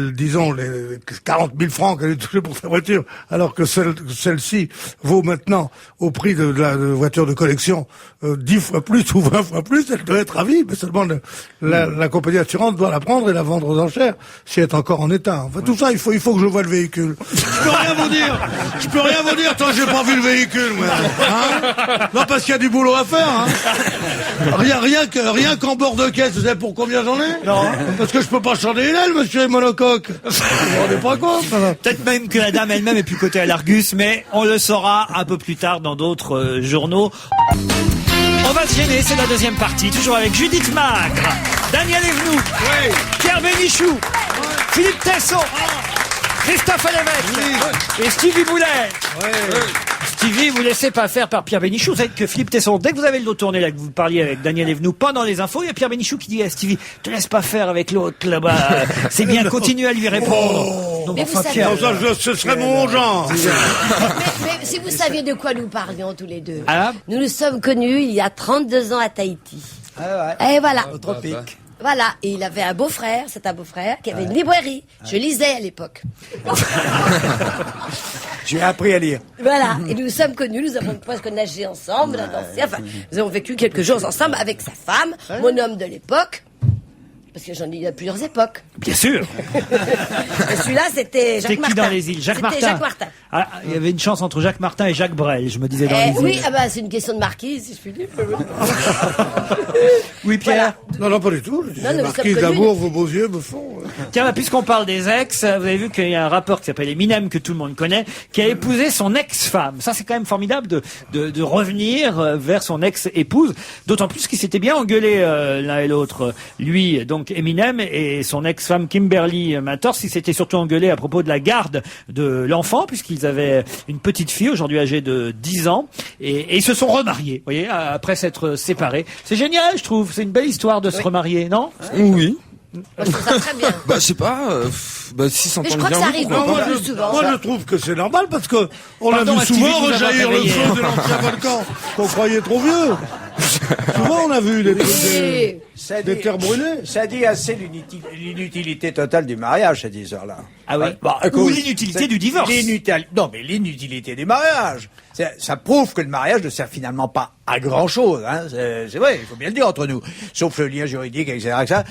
40 000 francs qu'elle a touché pour sa voiture, alors que celle-ci vaut maintenant au prix de la voiture de collection 10 fois plus ou 20 fois plus, elle doit être ravie. Mais seulement la compagnie d'assurance doit la prendre et la vendre aux enchères si elle est encore en état. Enfin, tout ça, il faut que je voie le véhicule. Je peux rien vous dire. Je peux rien vous dire tant que j'ai pas vu le véhicule, moi. Hein, non, parce qu'il y a du boulot à faire. Hein. Rien qu'en bord de caisse, vous savez pour combien j'en ai? Non. Parce que je peux pas changer une aile, monsieur monocoque. Vous vous rendez pas compte? Peut-être même que la dame elle-même est plus cotée à l'Argus, mais on le saura un peu plus tard dans d'autres journaux. On va se gêner, c'est la deuxième partie, toujours avec Judith Magre, Daniel Evenou, Pierre Bénichou, Philippe Tesson, Christophe Lévesque et Stevie Boulet. Stevie, vous laissez pas faire par Pierre Bénichou. Vous savez que Philippe Tesson, dès que vous avez le dos tourné, là, que vous parliez avec Daniel Evenou pendant les infos, il y a Pierre Bénichou qui dit à Stevie, te laisse pas faire avec l'autre là-bas. C'est bien, continue à lui répondre. Donc, Mais vous savez- Non, ça, ce serait mon genre. Mais si vous saviez de quoi nous parlions tous les deux. Ah. Nous nous sommes connus il y a 32 ans à Tahiti. Et voilà. Tropique. Voilà. Et il avait un beau-frère, c'est un beau-frère, qui avait une librairie. Je lisais à l'époque. J'ai appris à lire. Voilà. Et nous nous sommes connus, nous avons presque nagé ensemble, dansé, enfin, nous avons vécu quelques jours ensemble avec sa femme, mon homme de l'époque. Parce que il y a plusieurs époques. Bien sûr. Et celui-là, c'était Jacques C'est qui Martin. dans les îles? Jacques Martin. C'était Jacques Martin. Ah, il y avait une chance entre Jacques Martin et Jacques Brel, je me disais dans les îles. Oui, ah bah, c'est une question de marquise, si je puis dire. Oui, Pierre. Non, pas du tout. Non, nous Marquise sommes d'amour, connus. vos beaux yeux me font. Tiens, bah, puisqu'on parle des ex, vous avez vu qu'il y a un rappeur qui s'appelle Eminem, que tout le monde connaît, qui a épousé son ex-femme. Ça, c'est quand même formidable de revenir vers son ex-épouse. D'autant plus qu'ils s'étaient bien engueulés l'un et l'autre. Lui, donc, donc Eminem et son ex-femme Kimberly Mators, ils s'étaient surtout engueulés à propos de la garde de l'enfant, puisqu'ils avaient une petite fille, aujourd'hui âgée de 10 ans, et ils se sont remariés, vous voyez, après s'être séparés. C'est génial, je trouve. C'est une belle histoire de se remarier, non? Oui. Moi, je trouve ça très bien. Bah, je sais pas, si Mais je s'entendent crois que bien, ça oui, arrive pourquoi beaucoup pas. plus souvent. Moi, je trouve que c'est normal parce que on l'a Pardon, vu Stevie, souvent vous avez rejaillir le réveillé. feu de l'ancien volcan qu'on croyait trop vieux. Souvent, on a vu des trucs, Oui. des terres brûlées. Ça dit assez l'inutilité totale du mariage, cette histoire-là. Ah oui. Bah, Ou écoute, l'inutilité c'est- du divorce. Non, mais l'inutilité du mariage. Ça prouve que le mariage ne sert finalement pas à grand-chose. Hein. C'est vrai, il faut bien le dire entre nous. Sauf le lien juridique, etc.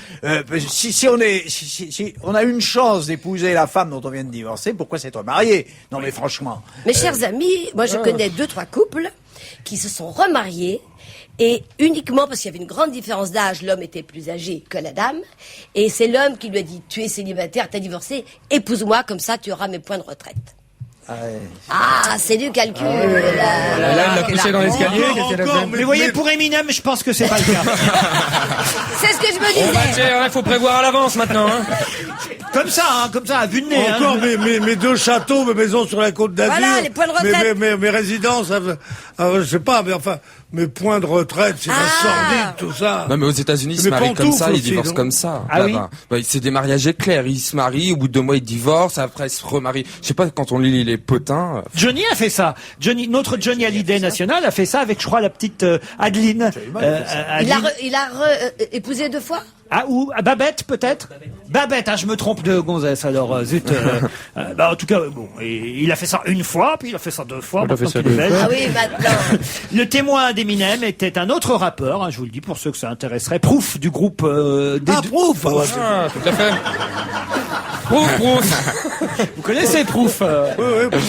Si on a une chance d'épouser la femme dont on vient de divorcer, pourquoi s'être marié? Non, mais franchement. Mes chers amis, moi je connais 2-3 couples qui se sont remariés et uniquement parce qu'il y avait une grande différence d'âge, l'homme était plus âgé que la dame, et c'est l'homme qui lui a dit: tu es célibataire, t'as divorcé, épouse-moi, comme ça tu auras mes points de retraite. Ah, c'est du calcul. Là, il l'a poussé dans l'escalier. Encore, qu'est-ce qu'elle a encore, fait Mais vous voyez, pour Eminem, je pense que c'est pas le cas. C'est ce que je me Bon, bah, disais. tiens, il faut prévoir à l'avance maintenant. Hein. Comme ça, à vue de nez. hein. Encore mes deux châteaux, mes maisons sur la côte d'Azur. Voilà, les points de retraite. Mes résidences, je sais pas, mais enfin, mes points de retraite, c'est la sordide, tout ça. Non, mais aux États-Unis, ils se Mais marient comme ça, pantoufles ils aussi, divorcent non comme ça. Ah oui là-bas. Bah, c'est des mariages éclairs. Ils se marient, au bout de 2 mois, ils divorcent, après, ils se remarient. Je sais pas, quand on lit les potins. Johnny a fait ça. Notre Johnny Hallyday national a fait ça avec, je crois, la petite Adeline. Il a épousé 2 fois? Ah, ou Babette, peut-être? Babette, je me trompe de gonzesse, alors, zut. En tout cas, bon, il a fait ça 1 fois, puis il a fait ça 2 fois. Il a fait maintenant ça qu'il est 2 belge. Ah oui, maintenant. Le témoin d'Eminem était un autre rappeur, je vous le dis pour ceux que ça intéresserait, Proof du groupe Proof. Ah, tout à fait. Prouf. Vous connaissez Proof Oui,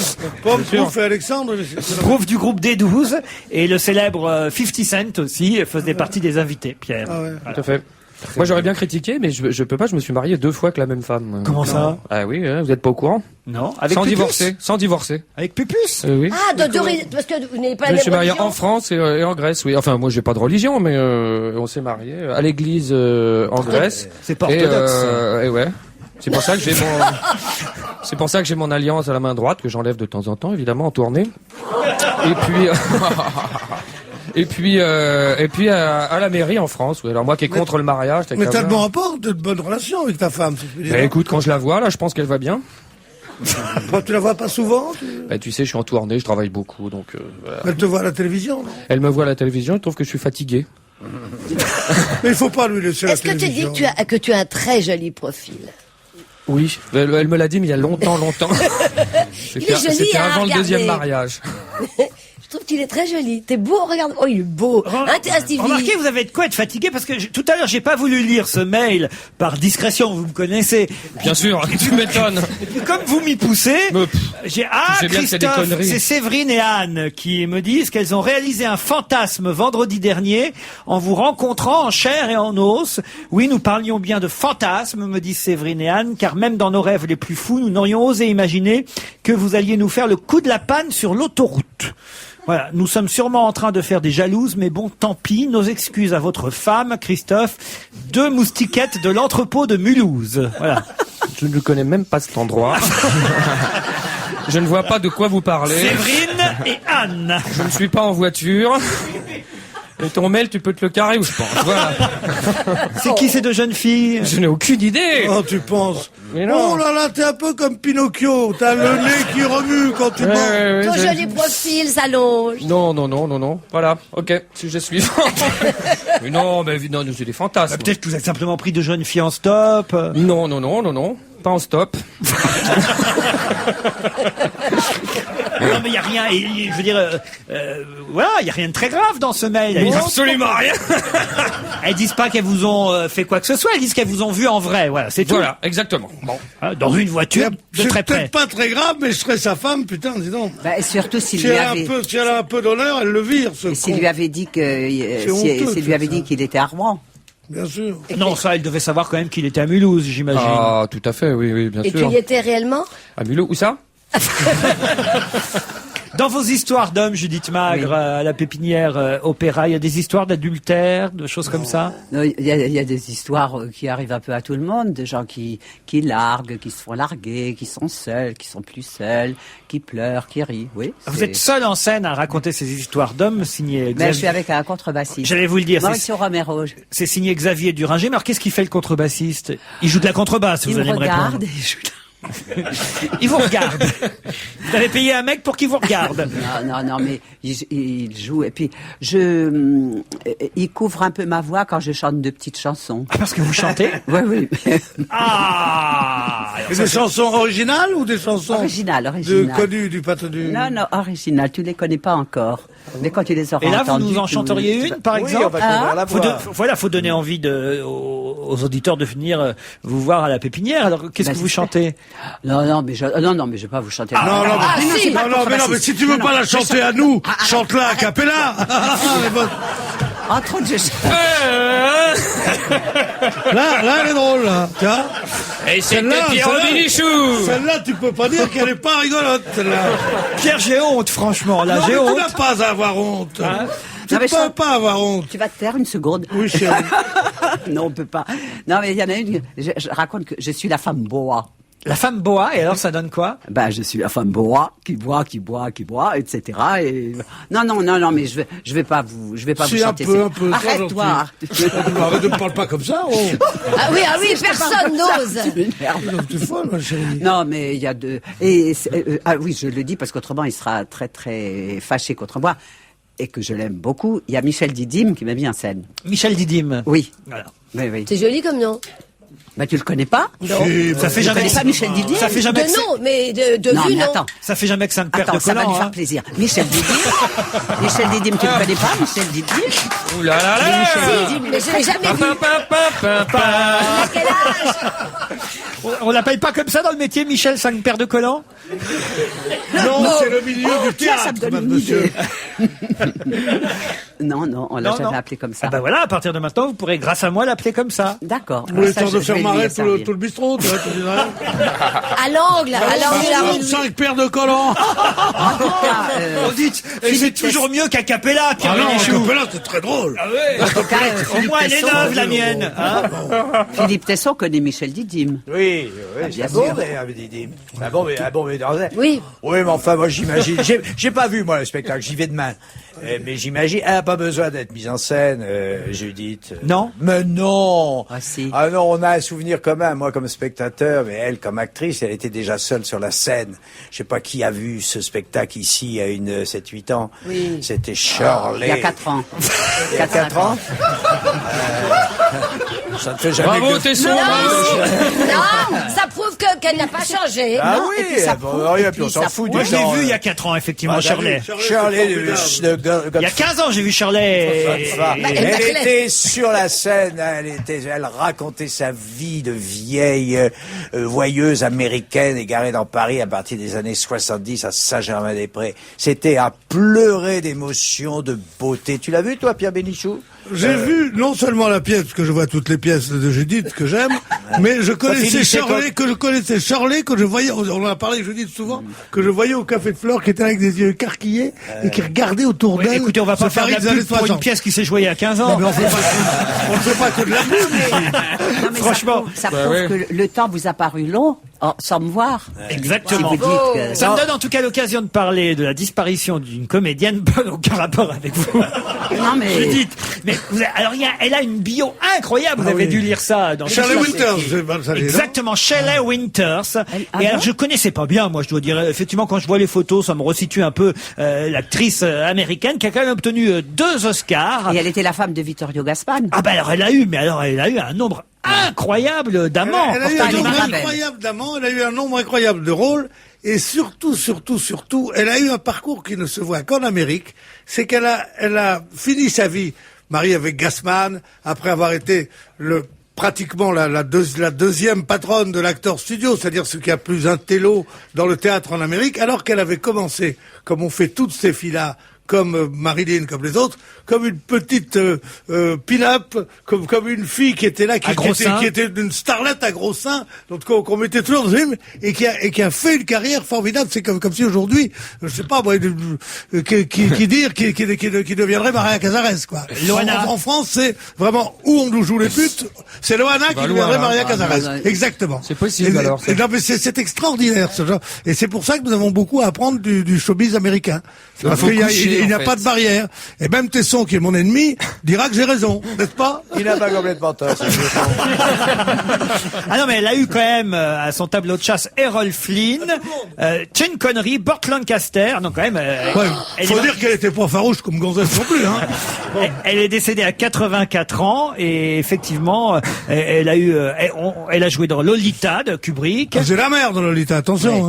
Proof et Alexandre. Proof du groupe D12 et le célèbre 50 Cent aussi faisait partie des invités, Pierre. Ah ouais. Tout à fait. Moi, j'aurais bien critiqué, mais je peux pas. Je me suis marié 2 fois avec la même femme. Comment ça? Ah oui, vous êtes pas au courant? Non, avec Sans Pupus. divorcer. Sans divorcer. Avec Pupus. Oui. Ah, parce que vous n'avez pas Je la me suis même marié religion. en France et en Grèce, oui. Enfin, moi, j'ai pas de religion, mais on s'est marié à l'église en Grèce. C'est pas orthodoxe. Et ouais. C'est pour ça que j'ai mon. C'est pour ça que j'ai mon alliance à la main droite que j'enlève de temps en temps, évidemment, en tournée. Et puis. Et puis à la mairie en France. Oui. Alors moi qui est contre le mariage. Mais t'as de bons rapports, de bonnes relations avec ta femme, si je peux dire. Bah, écoute, quand je la vois là, je pense qu'elle va bien. Tu la vois pas souvent? Bah, tu sais, je suis en tournée, je travaille beaucoup, donc voilà. Elle te voit à la télévision, non? Elle me voit à la télévision, elle trouve que je suis fatigué. Mais il faut pas lui laisser la Est-ce que tu dis télévision. que tu as un très joli profil? Oui, elle me l'a dit, mais il y a longtemps. Il est joli, C'était hein, avant le regardez. 2e mariage. Je trouve qu'il est très joli. T'es beau, regarde. Oh, il est beau. Hein, Stevie? Remarquez, vous avez de quoi être fatigué parce que tout à l'heure, j'ai pas voulu lire ce mail par discrétion, vous me connaissez. Bien sûr, tu m'étonnes. Et puis, comme vous m'y poussez, Mais, j'ai sais bien que c'est des Christophe, conneries. c'est Séverine et Anne qui me disent qu'elles ont réalisé un fantasme vendredi dernier en vous rencontrant en chair et en os. Oui, nous parlions bien de fantasme, me disent Séverine et Anne, car même dans nos rêves les plus fous, nous n'aurions osé imaginer que vous alliez nous faire le coup de la panne sur l'autoroute. Voilà, nous sommes sûrement en train de faire des jalouses, mais bon, tant pis. Nos excuses à votre femme, Christophe. 2 moustiquettes de l'entrepôt de Mulhouse. Voilà. je ne connais même pas cet endroit. Je ne vois pas de quoi vous parlez. Séverine et Anne. Je ne suis pas en voiture. Et ton mail, tu peux te le carrer où je pense. Voilà. C'est qui ces 2 jeunes filles? Je n'ai aucune idée. Oh, tu penses? Mais non. Oh là là, t'es un peu comme Pinocchio. T'as le nez qui remue quand tu Ouais, manges. ouais, ouais, Ton je- joli profil s'allonge. Non. Voilà. Ok. Sujet suivant. Mais non, c'est des fantasmes. Peut-être que vous êtes simplement pris 2 jeunes filles en stop. Non. Pas en stop. Non, mais il y a rien. Je veux dire, voilà, il y a rien de très grave dans ce mail. Elles, Absolument rien. elles disent pas qu'elles vous ont fait quoi que ce soit. Elles disent qu'elles vous ont vu en vrai. Voilà, c'est tout. Voilà, exactement. Bon. Hein, dans une voiture de C'est très près. peut-être pas très grave, mais je serais sa femme, putain, dis donc. Bah, surtout s'il Si lui elle a avait, si elle a un peu d'honneur, elle le vire, ce et s'il con. lui avait dit que, honteux, s'il lui avait ça. dit qu'il était à Rouen. Bien sûr. Non, ça, elle devait savoir quand même qu'il était à Mulhouse, j'imagine. Ah, tout à fait, oui, bien Et sûr. tu y étais réellement? À Mulhouse, où ça? Dans vos histoires d'hommes, Judith Magre, à la Pépinière Opéra, il y a des histoires d'adultère, de choses comme ça? Non, il y a des histoires qui arrivent un peu à tout le monde, de gens qui larguent, qui se font larguer, qui sont seuls, qui sont plus seuls, qui pleurent, qui rient. Oui. Vous êtes seul en scène à raconter ces histoires d'hommes, signé Mais je suis avec un contrebassiste. J'allais vous le dire. Mauricio Romero. C'est signé Xavier Duringer. Mais alors, qu'est-ce qu'il fait le contrebassiste? Il joue de la contrebasse, vous allez me répondre. Il me regarde et je joue. Il vous regarde. Vous avez payé un mec pour qu'il vous regarde. Non, mais il joue. Et puis, il couvre un peu ma voix quand je chante de petites chansons. Ah, parce que vous chantez? Oui. Ah! Et des chansons originales ou des chansons Originales. connues du pâte du... Non, originales. Tu les connais pas encore. Mais quand tu les auras Et là, vous entendues, nous en chanteriez une, par exemple? on va couvrir la voix. Faut donner envie aux auditeurs de venir vous voir à la Pépinière. Alors, qu'est-ce que vous chantez? Non, mais je vais pas vous chanter. Mais si tu veux pas la chanter à nous, chante-la a cappella. Entre autres, Là, elle est drôle, là. Tiens. Et c'était Celle-là, Pierre Bénichou. Celle-là, tu peux pas dire qu'elle est pas rigolote, celle-là. Pierre, j'ai honte, franchement. Là, Non, j'ai mais tu honte. n'as pas à avoir honte. Tu Non, mais peux pas avoir honte. Tu vas te taire une seconde. Oui, chérie. Non, on peut pas. Non, mais il y en a une. Je raconte que je suis la femme boa. La femme boa, et alors ça donne quoi? Je suis la femme boa qui boit, etc. Et non, mais je vais pas vous Si, un chanter. peu, Arrête-toi. Arrête de me parle pas comme ça. Oh. Ah oui, personne n'ose. Tu m'énerves. Tu es folle, ma chérie. Non, mais il y a deux. Oui, je le dis parce qu'autrement il sera très très fâché contre moi et que je l'aime beaucoup. Il y a Michel Didim qui m'a mis en scène. Michel Didim. Oui. Voilà. Oui. C'est joli comme nom. Tu le connais pas? Non. Ça fait Tu jamais. connais pas Michel Didim? Ça fait jamais. De nom, mais de Non, vue, mais non. attends. Ça fait jamais que 5 paires Attends, de ça va collants. lui faire Hein. plaisir. Michel Didim, tu le connais pas, Michel Didim? Ouh là là là. Si, mais je l'ai jamais vu. À quel âge? On l'appelle pas comme ça dans le métier, Michel, 5 paires de collants? Non, c'est le milieu du Tiens, théâtre, ça me donne madame, une monsieur. idée. Non, on l'a Non, jamais non. appelé comme ça. Ah ben voilà, à partir de maintenant, vous pourrez, grâce à moi, l'appeler comme ça. D'accord. Vous voulez Ça, temps de je faire vais lui marrer servir. tout le bistrot, tu vois, tu dirais. À l'angle, la rue. 5 paires de collants. En tout cas, On dit, et c'est toujours mieux qu'à Capella, Pierre Ah non, Bénichou. là, c'est très drôle. en tout cas, Au moins, elle est neuve, la mienne. Hein. Philippe Tesson connaît Michel Didim. Oui, bien c'est bon, sûr. mais Oui. Oui, mais enfin, moi, j'imagine. J'ai pas vu, moi, le spectacle. J'y vais demain. Mais j'imagine, elle n'a pas besoin d'être mise en scène, Judith. Non. Mais non. Ah, si. Ah non, on a un souvenir commun. Moi, comme spectateur, mais elle, comme actrice, elle était déjà seule sur la scène. Je sais pas qui a vu ce spectacle ici il y a 7-8 ans. Oui. C'était Shirley. Il y a 4 ans. Il y a 4 ans. Ça ne fait jamais Bravo, que... Tesson, Non, bravo. non, ça prouve qu'elle n'a pas changé. Ah Non, oui, et puis ça bon, prouve, rien, et puis puis on s'en ça fout prouve. Moi, du je l'ai temps. vu il y a 4 ans, effectivement, Shirley. Shirley, Il y a 15 ans, j'ai vu Shirley. Elle était sur la scène, elle racontait sa vie de vieille voyeuse américaine égarée dans Paris à partir des années 70 à Saint-Germain-des-Prés. C'était à pleurer d'émotion, de beauté. Tu l'as vu, toi, Pierre Bénichou? J'ai vu non seulement la pièce, parce que je vois toutes les pièces de Judith que j'aime, mais je connaissais finissait Shirley, que je voyais, on en a parlé Judith souvent, que je voyais au Café de Flore, qui était avec des yeux écarquillés, et qui regardait autour Oui, d'elle. écoutez, on va pas ce faire de la Paris des années pub pour une 60. pièce qui s'est jouée il y a 15 ans. Non, mais on fait pas que de la pub. Non, mais Franchement. ça prouve que le temps vous a paru long sans me voir. Exactement. Si vous dites que... Ça me donne en tout cas l'occasion de parler de la disparition d'une comédienne, pas aucun rapport avec vous. Non, mais... Judith. Mais alors, elle a une bio incroyable, vous avez dû lire ça dans Shirley le- Winters, c'est pas ça, Exactement, Shelley Winters. Ah Et alors, bon je connaissais pas bien, moi, je dois dire. Effectivement, quand je vois les photos, ça me resitue un peu l'actrice américaine qui a quand même obtenu 2 Oscars. Et elle était la femme de Vittorio Gassman. Ah ben alors, elle a eu un nombre incroyable d'amants. Elle a eu Pourtant, un elle est nombre Marabelle. incroyable d'amants, elle a eu un nombre incroyable de rôles, et surtout, elle a eu un parcours qui ne se voit qu'en Amérique, c'est qu'elle a fini sa vie mariée avec Gassman, après avoir été pratiquement la deuxième patronne de l'acteur studio, c'est-à-dire ce qui a plus un télo dans le théâtre en Amérique, alors qu'elle avait commencé, comme on fait toutes ces filles-là, comme Marilyn, comme les autres, comme une petite pin-up, comme une fille qui était là, qui était une starlette à gros seins, donc qu'on mettait toujours dans le film, et qui a fait une carrière formidable. C'est comme si aujourd'hui, je sais pas, moi, qui deviendrait Maria Cazares, quoi. En France, c'est vraiment où on nous joue les putes, c'est Loana qui deviendrait Maria Cazares. Exactement. C'est possible, alors. Non, mais c'est extraordinaire, ce genre. Et c'est pour ça que nous avons beaucoup à apprendre du showbiz américain. Parce qu'il n'y a pas de barrière. Et même Tesson, qui est mon ennemi, dira que j'ai raison, n'est-ce pas? Il n'a pas complètement tort. Ah non, mais elle a eu quand même à son tableau de chasse Errol Flynn, Sean Connery, Burt Lancaster. Donc quand même. Faut dire qu'elle était pas farouche comme Gonzès non plus, hein. Elle est décédée à 84 ans et effectivement, elle a joué dans Lolita de Kubrick. C'est la mère dans Lolita, attention.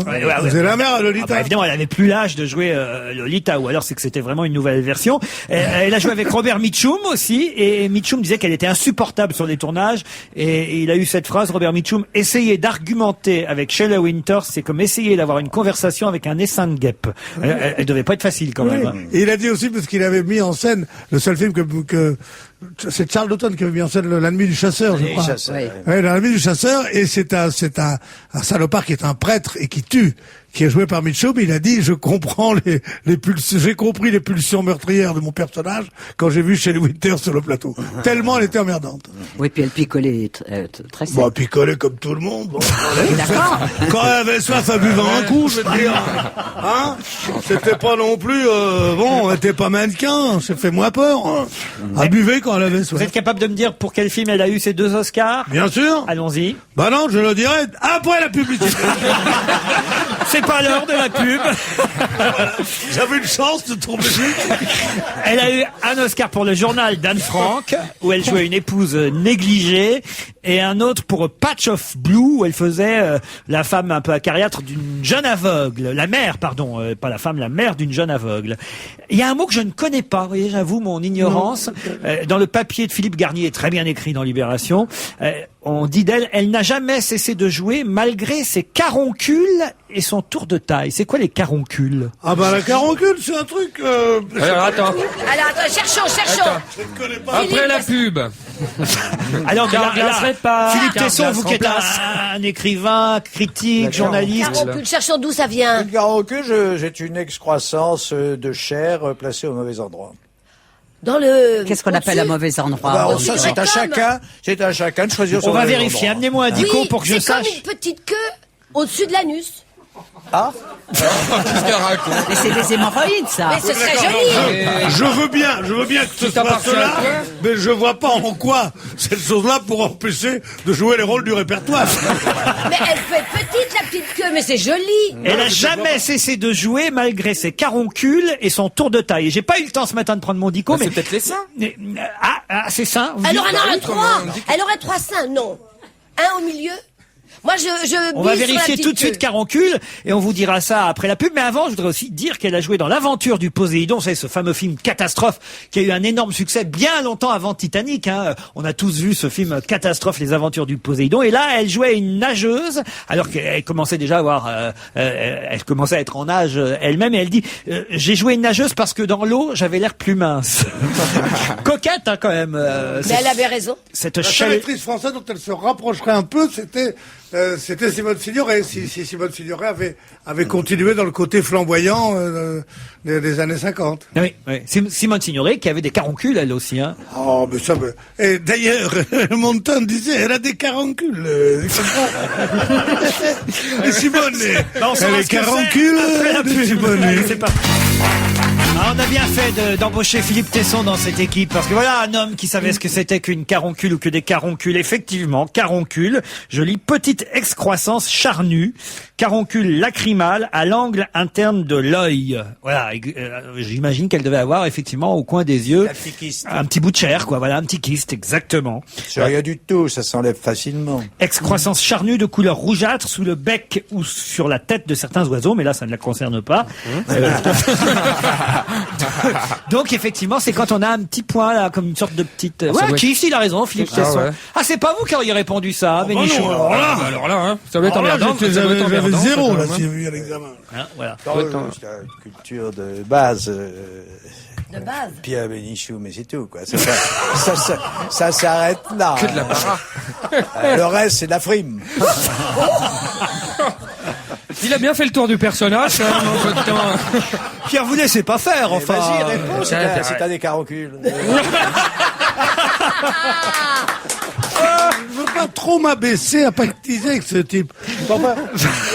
C'est la mère à Lolita. Évidemment, elle avait plus l'âge de jouer Lolita, ou alors c'est que c'était vraiment une nouvelle version. Elle a joué avec Robert Mitchum aussi, et Mitchum disait qu'elle était insupportable sur les tournages, et il a eu cette phrase, Robert Mitchum: essayer d'argumenter avec Shelley Winters, c'est comme essayer d'avoir une conversation avec un essaim de guêpe. Elle devait pas être facile quand même. Hein. Et il a dit aussi, parce qu'il avait mis en scène le seul film que c'est Charles Laughton qui avait mis en scène La Nuit du chasseur, je crois. La Nuit du chasseur, et c'est un salopard qui est un prêtre et qui tue, qui est joué par Mitchum. Il a dit: je comprends j'ai compris les pulsions meurtrières de mon personnage quand j'ai vu Shelley Winters sur le plateau. Tellement elle était emmerdante. Oui, puis elle picolait très sec. Bon, elle picolait comme tout le monde. Bon, d'accord. Quand elle avait soif, elle buvait un coup, je veux dire. Hein? C'était pas non plus, elle était pas mannequin, ça fait moins peur. Hein. Elle buvait quand elle avait soif. Vous êtes capable de me dire pour quel film elle a eu ses 2 Oscars? Bien sûr. Allons-y. Bah non, je le dirai après la publicité. C'est pas l'heure de la pub. J'avais une chance de tomber. Elle a eu un Oscar pour le journal d'Anne Frank, où elle jouait une épouse négligée, et un autre pour Patch of Blue, où elle faisait la femme un peu acariâtre d'une jeune aveugle. La mère, pardon, pas la femme, la mère d'une jeune aveugle. Il y a un mot que je ne connais pas, vous voyez, j'avoue mon ignorance. Dans le papier de Philippe Garnier, très bien écrit dans Libération, on dit d'elle: elle n'a jamais cessé de jouer malgré ses caroncules et son tour de taille. C'est quoi les caroncules? Ah bah la caroncule, c'est un truc... Alors attends. Alors, attends, cherchons. Je ne connais pas. Après la pub. Alors, Philippe Tesson, vous qui êtes un un écrivain, critique, journaliste. Caroncule, cherchons d'où ça vient. Une caroncule, j'ai une excroissance de chair placée au mauvais endroit. Dans le... Qu'est-ce qu'on appelle un mauvais endroit? Bah, ça, c'est à chacun de choisir son On va mauvais vérifier. endroit. Amenez-moi un dico Oui, pour que je sache. c'est comme une petite queue au-dessus de l'anus. Qu'est-ce qu'elle raconte? Mais c'est des hémorroïdes, ça. Mais ce serait joli. Je veux bien que ce soit cela, mais je vois pas en quoi cette chose-là pour empêcher de jouer les rôles du répertoire. Mais elle peut être petite, la petite queue, mais c'est joli. Elle n'a jamais cessé de jouer malgré ses caroncules et son tour de taille. Et j'ai pas eu le temps ce matin de prendre mon dico, mais C'est peut-être les seins. c'est ça. Elle aurait 3. Elle aurait 3 seins, non. Un au milieu. Moi, On va vérifier tout de suite caroncule et on vous dira ça après la pub. Mais avant, je voudrais aussi dire qu'elle a joué dans L'Aventure du Poséidon. C'est ce fameux film catastrophe qui a eu un énorme succès bien longtemps avant Titanic. Hein. On a tous vu ce film catastrophe, Les Aventures du Poséidon. Et là, elle jouait une nageuse, alors qu'elle commençait déjà à avoir, elle commençait à être en nage elle-même. Et elle dit, j'ai joué une nageuse parce que dans l'eau, j'avais l'air plus mince. Coquette, hein, quand même. Mais elle avait raison. Cette La seule actrice française dont elle se rapprocherait un peu, c'était Simone Signoret. Si Simone Signoret avait continué dans le côté flamboyant des années 50. Oui, oui. Simone Signoret qui avait des caroncules elle aussi. Hein. Oh, mais ça... Et d'ailleurs, Montand disait, elle a des caroncules. Et Simone, elle est caroncule. C'est pas... on a bien fait d'embaucher Philippe Tesson dans cette équipe, parce que voilà un homme qui savait ce que c'était qu'une caroncule ou que des caroncules. Effectivement, caroncule, je lis petite excroissance charnue, caroncule lacrymale à l'angle interne de l'œil. Voilà, j'imagine qu'elle devait avoir effectivement au coin des yeux un petit bout de chair, quoi. Voilà, un petit kyste, exactement. C'est rien du tout, ça s'enlève facilement. Excroissance charnue de couleur rougeâtre sous le bec ou sur la tête de certains oiseaux, mais là ça ne la concerne pas. Donc effectivement, c'est quand on a un petit point là, comme une sorte de petite. ça Ouais, doit kiff, il a raison, Philippe Ah, Tesson. ouais. Ah, c'est pas vous qui auriez répondu ça, hein, Bénichou. non, alors là, Alors là, hein, ça doit être alors là, emmerdant. j'étais- ça doit être j'avais emmerdant, zéro, ça, là, quand même, s'il y avait eu à l'examen. Hein, voilà. C'est une culture de base. De base. Pierre Bénichou, mais c'est tout, quoi. Ça s'arrête là. Que de la para. Le reste, c'est de la frime. Il a bien fait le tour du personnage, quand même, en peu de temps. Pierre, vous laissez pas faire, enfin. Vas-y, réponds, tiens, si t'as des carocules. Je veux pas trop m'abaisser à pactiser avec ce type. Enfin,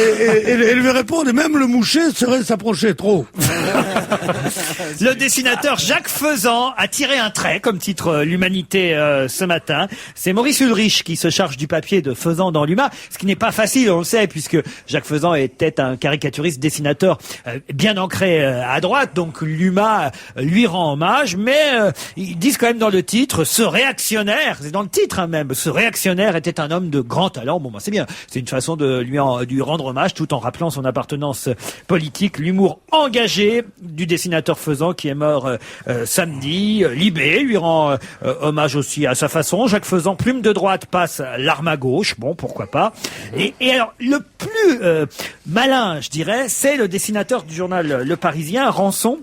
et lui répondre, et même le moucher serait s'approcher trop. Le dessinateur Jacques Faisan a tiré un trait comme titre l'Humanité ce matin. C'est Maurice Ulrich qui se charge du papier de Faisan dans l'Huma, ce qui n'est pas facile, on le sait, puisque Jacques Faisan était un caricaturiste dessinateur bien ancré à droite, donc l'Huma lui rend hommage, mais ils disent quand même dans le titre, ce réactionnaire, c'est dans le titre même, ce réactionnaire était un homme de grand talent. Bon, bah, c'est bien, c'est une façon de lui rendre hommage tout en rappelant son appartenance politique, l'humour engagé du dessinateur Faisan qui est mort samedi. Libé lui rend hommage aussi à sa façon. Jacques Faisan, plume de droite, passe l'arme à gauche. Bon, pourquoi pas. Et alors, le plus malin, je dirais, c'est le dessinateur du journal Le Parisien, Rançon,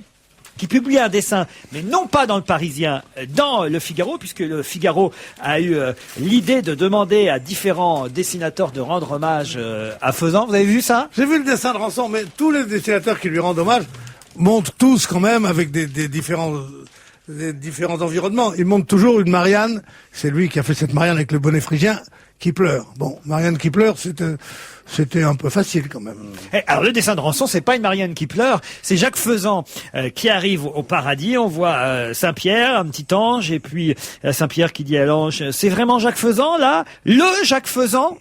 qui publie un dessin, mais non pas dans Le Parisien, dans Le Figaro, puisque Le Figaro a eu l'idée de demander à différents dessinateurs de rendre hommage à Faisan. Vous avez vu ça? J'ai vu le dessin de Rançon, mais tous les dessinateurs qui lui rendent hommage montrent tous quand même avec des différents environnements. Ils montrent toujours une Marianne, c'est lui qui a fait cette Marianne avec le bonnet phrygien, qui pleure. Bon, Marianne qui pleure, c'était un peu facile quand même. Alors le dessin de Rançon, c'est pas une Marianne qui pleure, c'est Jacques Faisan qui arrive au paradis. On voit Saint-Pierre, un petit ange, et puis Saint-Pierre qui dit à l'ange, c'est vraiment Jacques Faisan là? Le Jacques Faisan?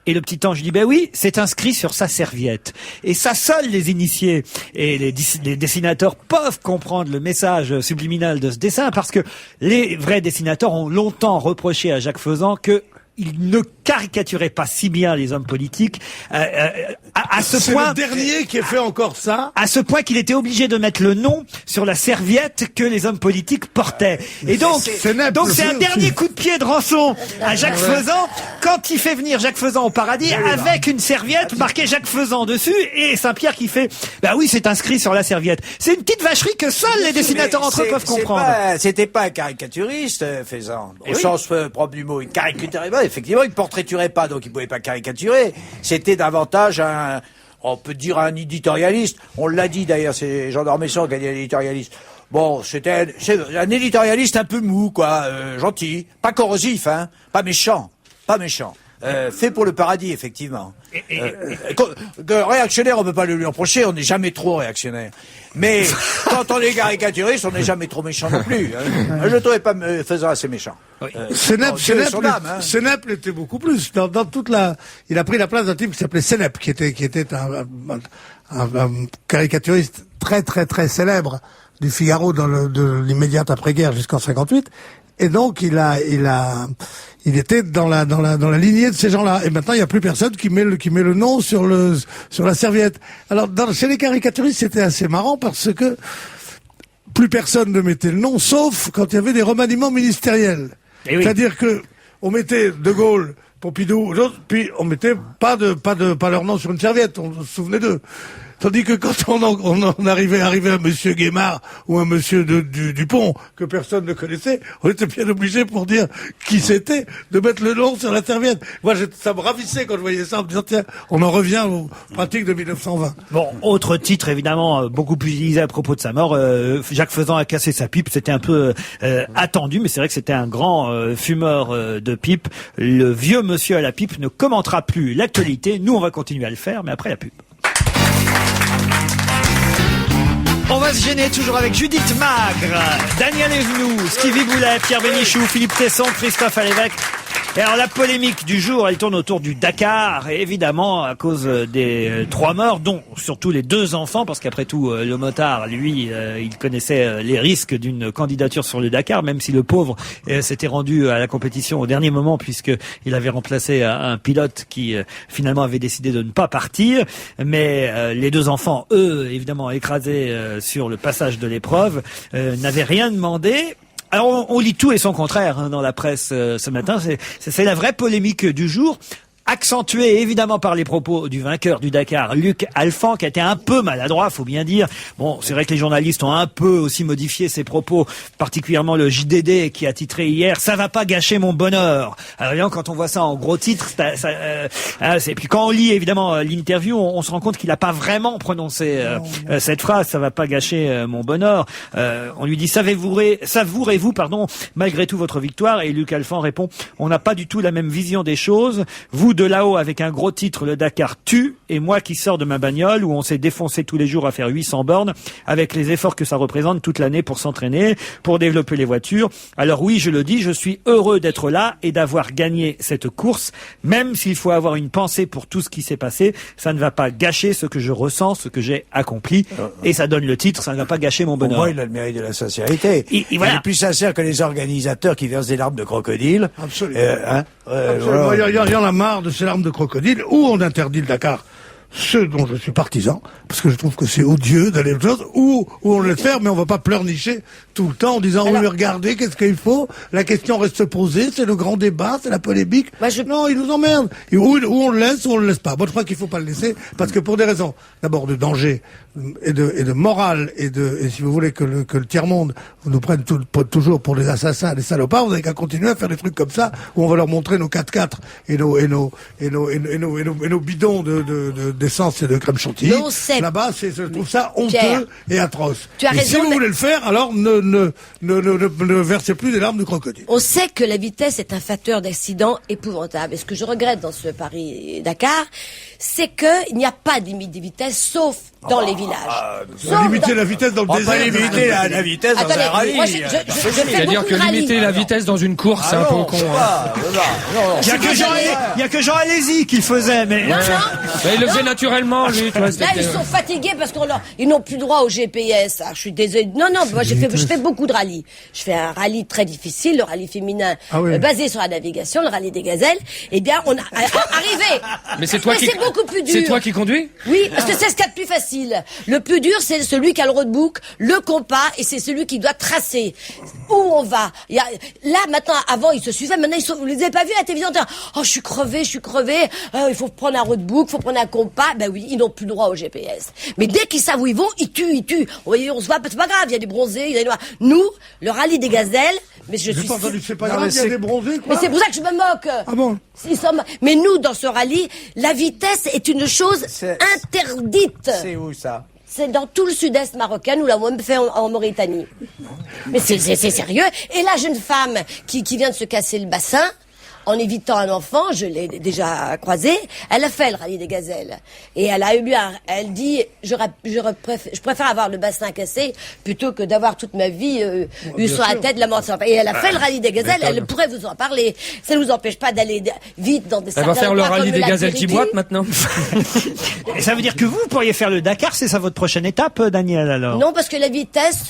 Et le petit ange dit, ben oui, c'est inscrit sur sa serviette. Et ça, seuls les initiés et les dessinateurs peuvent comprendre le message subliminal de ce dessin, parce que les vrais dessinateurs ont longtemps reproché à Jacques Faisan que il ne caricaturait pas si bien les hommes politiques, à ce C'est point. le dernier qui a fait encore ça. À ce point qu'il était obligé de mettre le nom sur la serviette que les hommes politiques portaient. Et donc, c'est un dernier coup de pied de Rançon à Jacques Faisan quand il fait venir Jacques Faisan au paradis avec une serviette marquée Jacques Faisan dessus et Saint-Pierre qui fait, bah oui, c'est inscrit sur la serviette. C'est une petite vacherie que seuls les dessinateurs entre eux peuvent comprendre. C'était pas un caricaturiste, Faisan. Au oui. sens propre du mot. Il caricaturait pas, effectivement, il portraiturait pas, donc il pouvait pas caricaturer. C'était davantage on peut dire un éditorialiste. On l'a dit d'ailleurs, c'est Jean d'Ormesson qui a dit un éditorialiste. Bon, c'est un éditorialiste un peu mou, quoi, gentil, pas corrosif, hein, pas méchant. Fait pour le paradis, effectivement. Réactionnaire, on peut pas le lui reprocher, on n'est jamais trop réactionnaire. Mais quand on est caricaturiste, on n'est jamais trop méchant non plus. Hein. Je ne trouvais pas Faisan assez méchant. Oui. Sénep l'était beaucoup plus. Dans toute il a pris la place d'un type qui s'appelait Sénep, qui était un caricaturiste très très très célèbre du Figaro de l'immédiate après-guerre jusqu'en 58. Et donc il était dans la lignée de ces gens-là. Et maintenant il n'y a plus personne qui met le nom sur la serviette. Alors chez les caricaturistes c'était assez marrant parce que plus personne ne mettait le nom, sauf quand il y avait des remaniements ministériels. Oui. C'est-à-dire que on mettait De Gaulle, Pompidou, puis on mettait pas leur nom sur une serviette. On se souvenait d'eux. Tandis que quand on arrivait à Monsieur Guémard ou un Monsieur Dupont que personne ne connaissait, on était bien obligé pour dire qui c'était de mettre le nom sur la serviette. Moi, ça me ravissait quand je voyais ça en me disant tiens, on en revient aux pratiques de 1920. Bon, autre titre évidemment beaucoup plus utilisé à propos de sa mort. Jacques Faisan a cassé sa pipe. C'était un peu attendu, mais c'est vrai que c'était un grand fumeur de pipe. Le vieux monsieur à la pipe ne commentera plus l'actualité. Nous, on va continuer à le faire, mais après la pub. On va se gêner toujours avec Judith Magre, Daniel Evenou, Stevie Boulet, Pierre Bénichou, Philippe Tesson, Christophe Alévèque Et alors la polémique du jour, elle tourne autour du Dakar, et évidemment à cause des 3 morts, dont surtout les 2 enfants, parce qu'après tout, le motard, lui, il connaissait les risques d'une candidature sur le Dakar, même si le pauvre s'était rendu à la compétition au dernier moment, puisque il avait remplacé un pilote qui finalement avait décidé de ne pas partir. Mais les 2 enfants, eux, évidemment écrasés sur le passage de l'épreuve, n'avaient rien demandé. Alors on lit tout et son contraire dans la presse ce matin. C'est la vraie polémique du jour. Accentué évidemment par les propos du vainqueur du Dakar, Luc Alphand, qui a été un peu maladroit, faut bien dire. Bon, c'est vrai que les journalistes ont un peu aussi modifié ses propos, particulièrement le JDD qui a titré hier « Ça va pas gâcher mon bonheur ». Alors évidemment, quand on voit ça en gros titre, et puis quand on lit évidemment l'interview, on se rend compte qu'il n'a pas vraiment prononcé cette phrase « Ça va pas gâcher mon bonheur ». On lui dit « Savourez-vous, malgré tout votre victoire ?» Et Luc Alphand répond « On n'a pas du tout la même vision des choses. Vous de là-haut avec un gros titre, le Dakar tue, et moi qui sors de ma bagnole où on s'est défoncé tous les jours à faire 800 bornes avec les efforts que ça représente toute l'année pour s'entraîner, pour développer les voitures. Alors oui, je le dis, je suis heureux d'être là et d'avoir gagné cette course, même s'il faut avoir une pensée pour tout ce qui s'est passé. Ça ne va pas gâcher ce que je ressens, ce que j'ai accompli. Et ça donne le titre, ça ne va pas gâcher mon bonheur. Pour moi, il a le mérite de la sincérité. Et voilà. Il est plus sincère que les organisateurs qui versent des larmes de crocodile. Absolument. Voilà. Absolument. Il y en a marre de ces larmes de crocodile, où on interdit le Dakar. Ceux dont je suis partisan, parce que je trouve que c'est odieux d'aller aux choses, où on le fait, mais on va pas pleurnicher tout le temps en disant oui, mais regardez, qu'est-ce qu'il faut? La question reste posée, c'est le grand débat, c'est la polémique. Non, ils nous emmerdent. Où on le laisse, ou on le laisse pas. Moi, je crois qu'il faut pas le laisser, parce que pour des raisons, d'abord de danger, et de morale, et si vous voulez que le tiers-monde nous prenne toujours pour des assassins, des salopards, vous n'avez qu'à continuer à faire des trucs comme ça, où on va leur montrer nos 4x4 et nos bidons d'essence et de crème chantilly. Là-bas, je trouve ça honteux, Pierre, et atroce. Tu as raison, si vous voulez le faire, alors ne versez plus des larmes de crocodile. On sait que la vitesse est un facteur d'accident épouvantable. Et ce que je regrette dans ce Paris-Dakar, c'est qu'il n'y a pas de limite de vitesse, sauf dans les villages. Limiter la vitesse dans le désert. Pas limiter la vitesse dans un rallye. Moi, je fais C'est-à-dire beaucoup que de rallyes. limiter la vitesse dans une course, c'est un peu con. Il y a que Jean Alési qui le faisait, mais... Non. Il le faisait naturellement, lui. Tu vois, Là, ils sont fatigués parce qu'ils n'ont plus droit au GPS. Ah, je suis désolé. Non, moi, je fais beaucoup de rallyes. Je fais un rallye très difficile, le rallye féminin, basé sur la navigation, le rallye des gazelles. Eh bien, on a arrivé. Mais c'est toi qui... c'est beaucoup plus dur. C'est toi qui conduis? Oui, parce que c'est ce qu'il y a de plus facile. Le plus dur, c'est celui qui a le roadbook, le compas, et c'est celui qui doit tracer où on va. Là, maintenant, avant, ils se suivaient. Maintenant, vous les avez pas vus à la télévision? Oh, je suis crevé. Il faut prendre un roadbook, il faut prendre un compas. Ben oui, ils n'ont plus droit au GPS. Mais dès qu'ils savent où ils vont, ils tuent. On se voit, c'est pas grave. Il y a des bronzés, il y a des noirs. Nous, le rallye des gazelles, mais je suis... pas entendu, c'est pas grave, il y a des bronzés, quoi. Mais c'est pour ça que je me moque. Ah bon? Mais nous, dans ce rallye, la vitesse est une chose interdite. C'est où ça? C'est dans tout le sud-est marocain, nous l'avons même fait en Mauritanie. Mais c'est sérieux. Et la jeune femme qui vient de se casser le bassin, en évitant un enfant, je l'ai déjà croisé, elle a fait le rallye des gazelles. Et elle a eu elle dit, je préfère avoir le bassin cassé plutôt que d'avoir toute ma vie eu sur la tête la mort. Et elle a fait le rallye des gazelles, elle pourrait vous en parler. Ça ne vous empêche pas d'aller vite dans des Elle va faire le rallye des gazelles qui boitent maintenant. Et ça veut dire que vous pourriez faire le Dakar, c'est ça votre prochaine étape, Daniel, alors? Non, parce que la vitesse,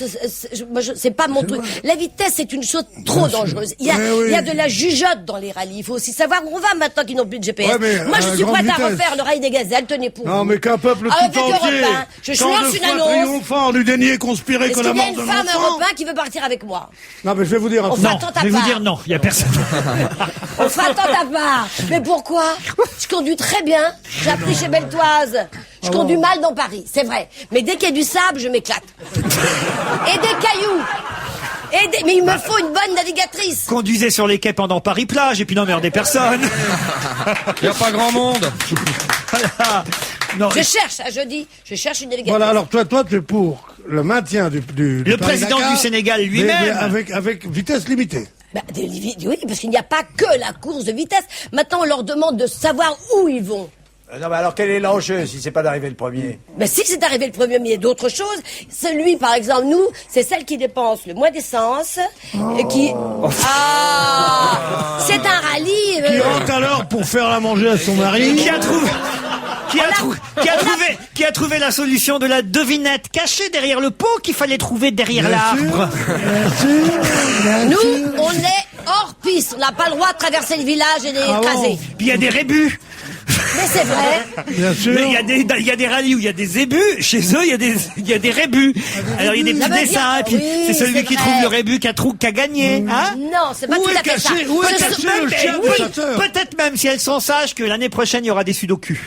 c'est pas mon truc. La vitesse, c'est une chose trop dangereuse. Il y a de la jugeote dans les rallyes. Il faut aussi savoir où on va maintenant qu'ils n'ont plus de GPS. Moi, je suis prête à refaire le rallye des gazelles, tenez pour vous. Non, mais qu'un peuple tout entier, je lance une annonce. Triomphant, du dénier conspiré qu'on a mort de Est-ce qu'il y a une femme européenne qui veut partir avec moi? Non, mais je vais vous dire un truc. Non, je vais vous dire non, il y a personne. On fera tant à part. Mais pourquoi? Je conduis très bien. J'ai appris chez Beltoise. Je conduis mal dans Paris, c'est vrai. Mais dès qu'il y a du sable, je m'éclate. Et des cailloux. Mais il me faut une bonne navigatrice. Conduisez sur les quais pendant Paris-Plage et puis n'emmerdez personne. Il n'y a pas grand monde. Voilà. Non, Je cherche une navigatrice. Voilà, alors toi, tu es pour le maintien du le président du Sénégal mais lui-même. avec vitesse limitée. Oui, parce qu'il n'y a pas que la course de vitesse. Maintenant, on leur demande de savoir où ils vont. Non, mais alors quel est l'enjeu si c'est pas d'arriver le premier? Mais si c'est arrivé le premier, mais il y a d'autres choses. Celui, par exemple, nous, c'est celle qui dépense le moins d'essence et qui... Ah, c'est un rallye. Qui rentre à l'heure pour faire à manger à son mari. Qui a trouvé la solution de la devinette cachée derrière le pot qu'il fallait trouver derrière l'arbre. Nous, on est hors piste. On n'a pas le droit de traverser le village et d'écraser. Puis il y a des rébus. Mais c'est vrai. Bien sûr. Mais il y a des rallyes où il y a des ébus. Chez eux, il y a des rébus. Alors il y a des Ça petits veut dire- dessins. Et puis oui, c'est celui c'est qui vrai. trouve le rébus qui a gagné. Hein? Non, c'est pas Où tout est à fait ça. caché- où est Ce caché sont- le chien oui, du chasseur? Peut-être même si elles sont sages que l'année prochaine il y aura des sudoku.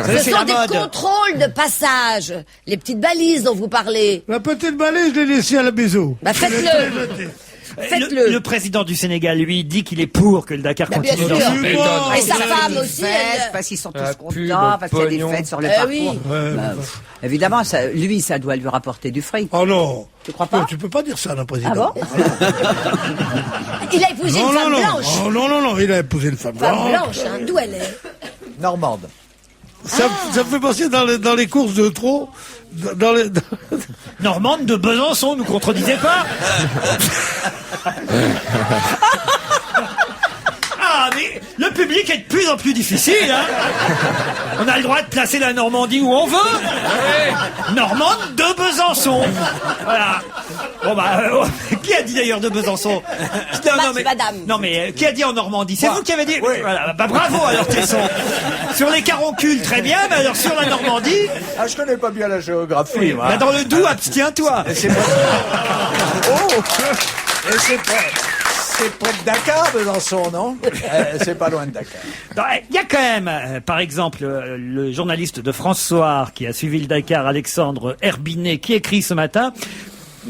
Ce C'est sont la des mode. contrôles de passage. Les petites balises dont vous parlez. La petite balai, je l'ai laissée à la maison. Bah faites-le. Faites-le. Le président du Sénégal, lui, dit qu'il est pour que le Dakar Bah, bien continue sûr. dans ce Mais pays. bon, Et sa femme Des aussi. fêtes, elle- parce qu'ils sont tous La contents, pub, parce qu'il y a des pognon. fêtes sur le Eh parcours. oui. Bah, évidemment, lui, ça doit lui rapporter du fric. Oh non. Tu crois pas? Tu peux pas dire ça d'un président. Ah bon? Il a épousé Non, une non, femme non. blanche. Oh, non, il a épousé une femme Femme blanche. blanche, hein. D'où elle est? Normande. Ça me fait penser dans les courses de trot, dans les... Normande de Besançon, nous contredisez pas. Ah, mais le public est de plus en plus difficile, hein. On a le droit de placer la Normandie où on veut. Normande de Besançon. Voilà. Bon bah, qui a dit d'ailleurs de Besançon? Madame. Non mais qui a dit en Normandie? C'est vous qui avez dit. Voilà, bah bravo alors Tesson. Sur les caroncules, très bien, mais alors sur la Normandie, Ah, je connais pas bien la géographie, moi. bah dans le Doubs, abstiens-toi. Et c'est Oh Et c'est près de Dakar, Besançon, non? C'est pas loin de Dakar. Non, il y a quand même, par exemple, le journaliste de France Soir qui a suivi le Dakar, Alexandre Herbinet, qui écrit ce matin,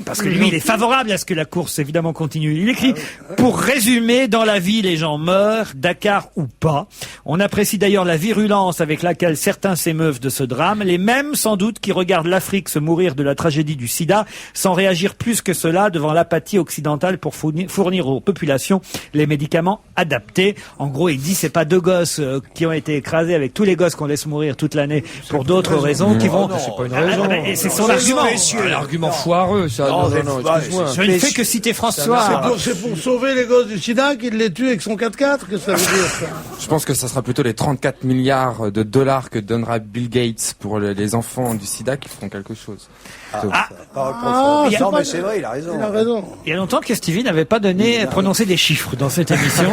parce que lui, il est favorable à ce que la course, évidemment, continue. Il écrit, pour résumer, dans la vie, les gens meurent, Dakar ou pas. On apprécie d'ailleurs la virulence avec laquelle certains s'émeuvent de ce drame, les mêmes, sans doute, qui regardent l'Afrique se mourir de la tragédie du sida, sans réagir plus que cela devant l'apathie occidentale pour fournir aux populations les médicaments adaptés. En gros, il dit, c'est pas deux gosses qui ont été écrasés avec tous les gosses qu'on laisse mourir toute l'année pour d'autres raisons qui vont... C'est pas une raison. Et c'est son argument. L'argument foireux, ça. Non, excuse-moi. Je ne fais que citer François. C'est pour sauver les gosses du sida qu'il les tue avec son 4x4, que ça veut dire ça? Je pense que ça sera plutôt les 34 milliards de dollars que donnera Bill Gates pour les enfants du sida qui feront quelque chose. Non, il y a mais pas- c'est vrai, il a raison. Il a raison. Il y a longtemps que Stevie n'avait pas prononcé des chiffres dans cette émission.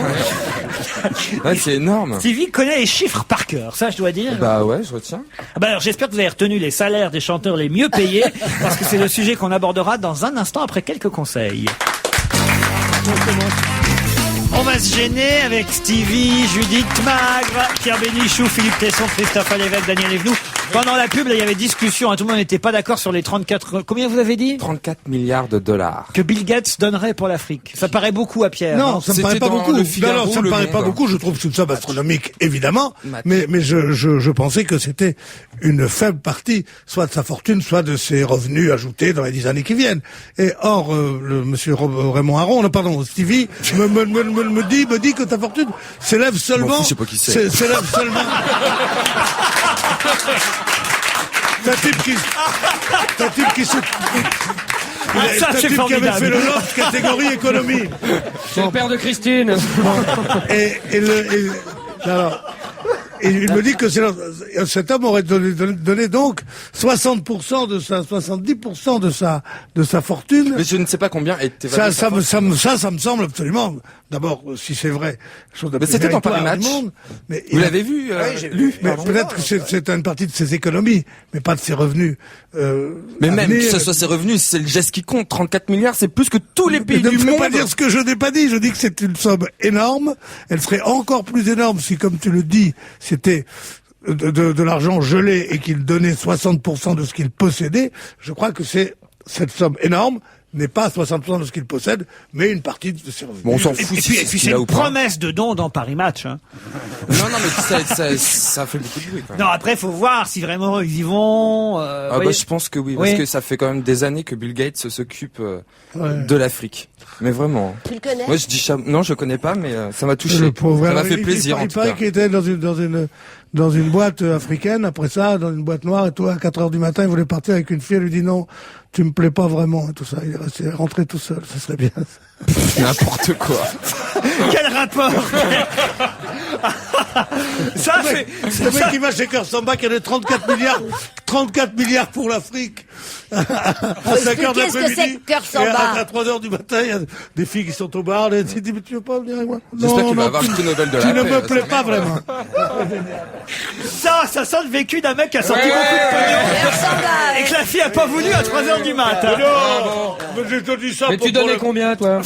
Ouais, c'est énorme. Stevie connaît les chiffres par cœur, ça je dois dire. Bah ouais, je retiens. Ah bah alors j'espère que vous avez retenu les salaires des chanteurs les mieux payés, parce que c'est le sujet qu'on abordera dans un instant après quelques conseils. On va se gêner avec Stevie, Judith Magre, Pierre Bénichou, Philippe Tesson, Christophe Alévèque, Daniel Evenou. Pendant la pub, là, il y avait discussion, hein, tout le monde n'était pas d'accord sur les 34... Combien vous avez dit 34 milliards de dollars. que Bill Gates donnerait pour l'Afrique. Ça paraît beaucoup à Pierre. Non, ça me paraît C'était pas dans beaucoup. le Figaro, Non, ça me Le paraît Monde. pas beaucoup. Je trouve que c'est une somme astronomique, évidemment. Math. Mais je pensais que c'était une faible partie, soit de sa fortune, soit de ses revenus ajoutés dans les 10 années qui viennent. Et or, le monsieur Raymond Aron, non, pardon, Stevie, me dit que ta fortune s'élève seulement. je sais pas qui c'est. S'élève seulement. C'est un type qui se. Ah, ça, C'est c'est un type qui avait formidable. fait le loft catégorie économie. C'est le père de Christine. Et il me dit que cet homme aurait donné donc 60% de sa, 70% de sa fortune. Mais je ne sais pas combien était Ça me semble absolument. D'abord, si c'est vrai, chose de Mais plus c'était dans méritoire Paris du Match. monde. Mais Vous l'avez vu, j'ai lu vu. mais pardon. peut-être que c'est une partie de ses économies, mais pas de ses revenus. Mais à même venir. que ce soit ses revenus, c'est le geste qui compte. 34 milliards, c'est plus que tous les pays Ne du me fais monde. pas dire ce que je n'ai pas dit. Je dis que c'est une somme énorme. Elle serait encore plus énorme si, comme tu le dis, c'était de l'argent gelé et qu'il donnait 60% de ce qu'il possédait. Je crois que cette somme énorme n'est pas 60% de ce qu'il possède, mais une partie de ses revenus. Bon, on s'en Et fout puis, si et c'est puis ce c'est qu'il a une ou pas. promesse de don dans Paris Match. Hein. Non, mais ça fait beaucoup de bruit, quand même. Non, après, il faut voir si vraiment ils y vont. Ah voyez. bah, je pense que oui, parce Oui. que ça fait quand même des années que Bill Gates s'occupe de l'Afrique. Mais vraiment. Tu le connais? Moi, je dis non, je connais pas, mais ça m'a touché. Le pauvre. Ça m'a Alors, fait plaisir, en il tout paraît cas. qu'il était dans dans une boîte africaine, après ça, dans une boîte noire, et toi, à 4 heures du matin, il voulait partir avec une fille, elle lui dit non, tu me plais pas vraiment, et tout ça. Il est resté rentré tout seul, ça serait bien. N'importe quoi. Quel rapport? Ça, c'est... Le mec qui va chez Cœur Samba, qui a des 34 milliards pour l'Afrique. À 5 heures Qu'est-ce que d'après-midi. c'est que Cœur Et Samba? à 3 heures du matin, il y a des filles qui sont au bar, elles disent, mais tu veux pas venir avec moi? J'espère que tu vas avoir le prix Nobel de la tu ne paix, me ça, plais c'est pas incroyable. vraiment. Ça sent le vécu d'un mec qui a sorti beaucoup de pognon. Cœur Samba, Et que la fille a pas voulu à 3h du matin. Non, mais je te dis ça Mais pour tu donnais le- combien, toi?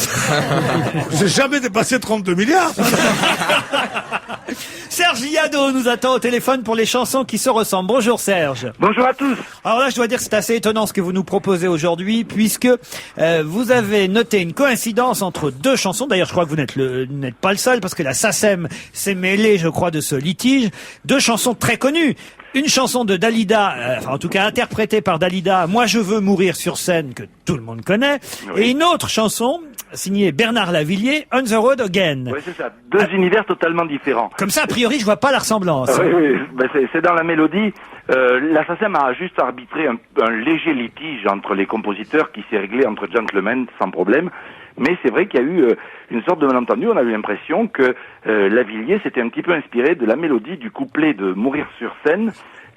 J'ai jamais dépassé 32 milliards. Serge Liado nous attend au téléphone pour les chansons qui se ressemblent. Bonjour Serge. Bonjour à tous. Alors là, je dois dire que c'est assez étonnant ce que vous nous proposez aujourd'hui, puisque vous avez noté une coïncidence entre deux chansons. D'ailleurs, je crois que vous n'êtes pas le seul, parce que la SACEM s'est mêlée, je crois, de ce litige. Deux chansons très connues. Une chanson de Dalida, enfin en tout cas interprétée par Dalida, Moi je veux mourir sur scène, que tout le monde connaît. Oui. Et une autre chanson signée Bernard Lavillier, On the Road Again. Oui, c'est ça. Deux univers totalement différents. Comme ça, a priori, je vois pas la ressemblance. Oui, oui. Ben, c'est dans la mélodie. La SACEM a juste arbitré un léger litige entre les compositeurs qui s'est réglé entre gentlemen sans problème. Mais c'est vrai qu'il y a eu une sorte de malentendu. On a eu l'impression que Lavillier s'était un petit peu inspiré de la mélodie du couplet de Mourir sur scène,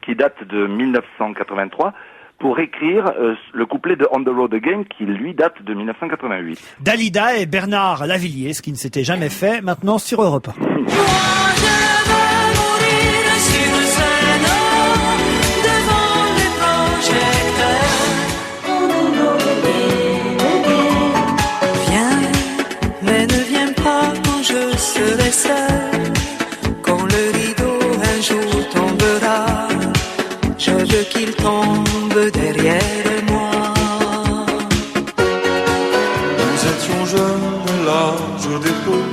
qui date de 1983, pour écrire le couplet de On the Road Again, qui lui date de 1988. Dalida et Bernard Lavillier, ce qui ne s'était jamais fait, maintenant sur Europe 1. Mais ne viens pas quand je serai seul, quand le rideau un jour tombera, je veux qu'il tombe derrière moi. Nous étions jeunes à l'âge des feux,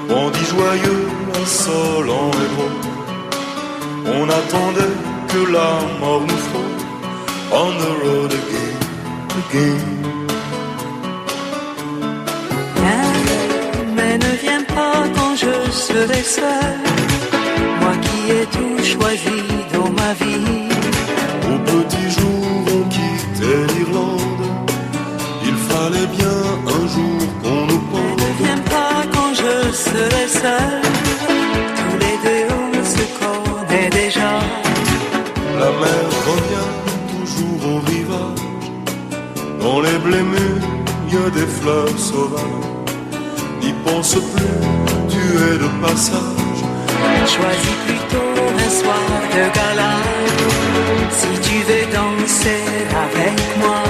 on dit joyeux, insolent et beau. On attendait que la mort nous faut, on the road again. Mais ne viens pas quand je serai seul, moi qui ai tout choisi dans ma vie. Au petit jour on quittait l'Irlande, il fallait bien un jour qu'on nous Ne pende. viens pas quand je serai seul, tous les deux on se connaît déjà. La mer revient toujours au rivage, dans les blés mûrs y a des fleurs sauvages. N'y pense plus, tu es de passage. Choisis plutôt un soir de gala, si tu veux danser avec moi.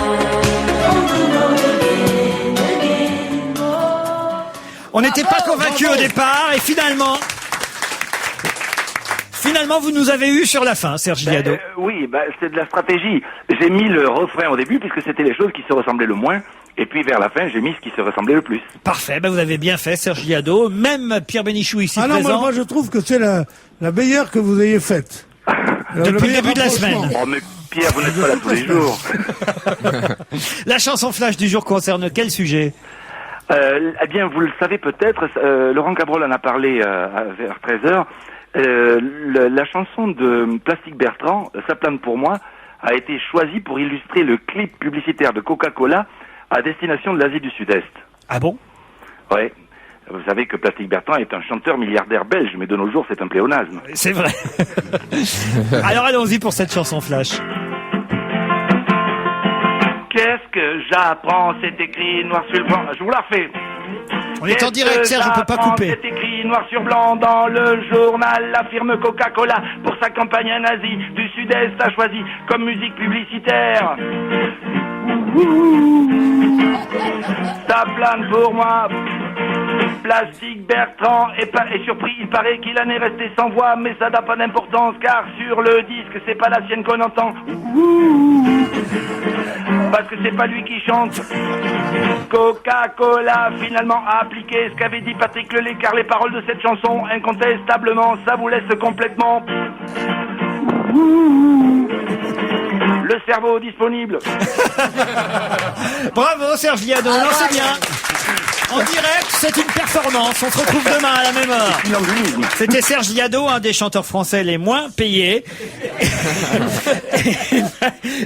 On n'était pas convaincus au départ et finalement, vous nous avez eu sur la fin, Serge Liado. Oui, c'est de la stratégie. J'ai mis le refrain au début puisque c'était les choses qui se ressemblaient le moins. Et puis vers la fin, j'ai mis ce qui se ressemblait le plus. Parfait, vous avez bien fait, Serge Liado. Même Pierre Bénichou ici Ah non, présent. moi je trouve que c'est la meilleure que vous ayez faite. Depuis le début de la rapprochement. semaine. Oh mais Pierre, vous n'êtes pas là tous les jours. La chanson flash du jour concerne quel sujet? Eh bien, vous le savez peut-être, Laurent Cabrol en a parlé vers 13h. La chanson de Plastique Bertrand, Ça plane pour moi, a été choisie pour illustrer le clip publicitaire de Coca-Cola à destination de l'Asie du Sud-Est. Ah bon? Ouais. Vous savez que Plastique Bertrand est un chanteur milliardaire belge, mais de nos jours, c'est un pléonasme. C'est vrai. Alors allons-y pour cette chanson flash. Qu'est-ce que j'apprends? C'est écrit noir sur blanc. Je vous la refais. On est en direct, Serge, on peut pas couper. C'est écrit noir sur blanc dans le journal. La firme Coca-Cola, pour sa campagne en Asie du Sud-Est, a choisi comme musique publicitaire. Ça plane pour moi. Plastique Bertrand est surpris, il paraît qu'il en est resté sans voix, mais ça n'a pas d'importance car sur le disque c'est pas la sienne qu'on entend. Parce que c'est pas lui qui chante. Coca-Cola finalement a appliqué ce qu'avait dit Patrick Lelay, car les paroles de cette chanson, incontestablement, ça vous laisse complètement le cerveau disponible. Bravo Serge Liado, non c'est bien. En direct, c'est une performance. On se retrouve demain à la même heure. C'était Serge Liado, un des chanteurs français les moins payés.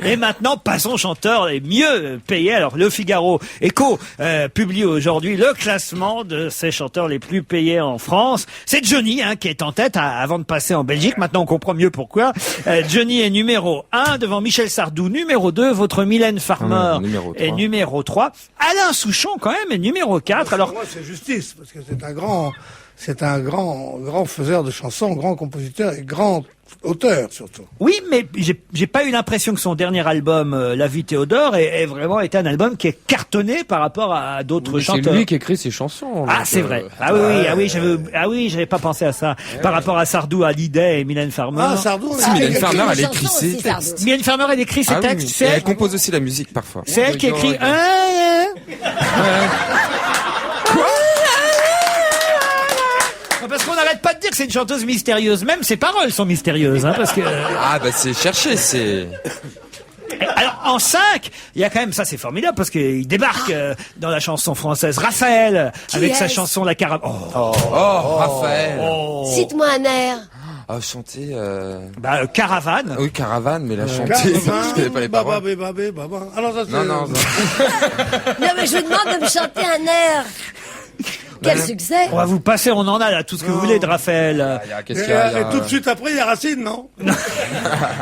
Et maintenant, passons aux chanteurs les mieux payés. Alors, Le Figaro Écho publie aujourd'hui le classement de ces chanteurs les plus payés en France. C'est Johnny qui est en tête avant de passer en Belgique. Maintenant, on comprend mieux pourquoi. Johnny est numéro 1 devant Michel Sardou, numéro 2, votre Mylène Farmer est numéro 3. Alain Souchon, quand même, est numéro 4. Alors, pour moi, c'est justice, parce que c'est un grand faiseur de chansons, grand compositeur et grand auteur, surtout. Oui, mais j'ai pas eu l'impression que son dernier album, La vie Théodore, ait vraiment été un album qui est cartonné par rapport à d'autres chanteurs. C'est lui qui écrit ses chansons. Ah, c'est vrai. J'avais pas pensé à ça. Par rapport à Sardou, Hallyday et Mylène Farmer. Ah, Sardou, Mylène Farmer, elle écrit ses textes. Mylène Farmer, elle écrit ses textes. Oui. Et elle compose aussi la musique, parfois. C'est elle qui écrit. Parce qu'on n'arrête pas de dire que c'est une chanteuse mystérieuse. Même ses paroles sont mystérieuses, parce que. Ah, bah, c'est cherché, c'est. Alors, en 5, il y a quand même, ça c'est formidable, parce qu'il débarque dans la chanson française Raphaël, avec sa chanson La Caravane. Raphaël. Cite-moi un air. Ah, chanter. Caravane. Oui, Caravane, mais la chanter. Je connais pas les paroles. Ah non, ça c'est. Non. Non, mais je vous demande de me chanter un air. Quel succès! On va vous passer, on en a là, tout ce que vous voulez de Raphaël. Qu'est-ce qu'il y a, Et tout de suite après, il y a Racine, non?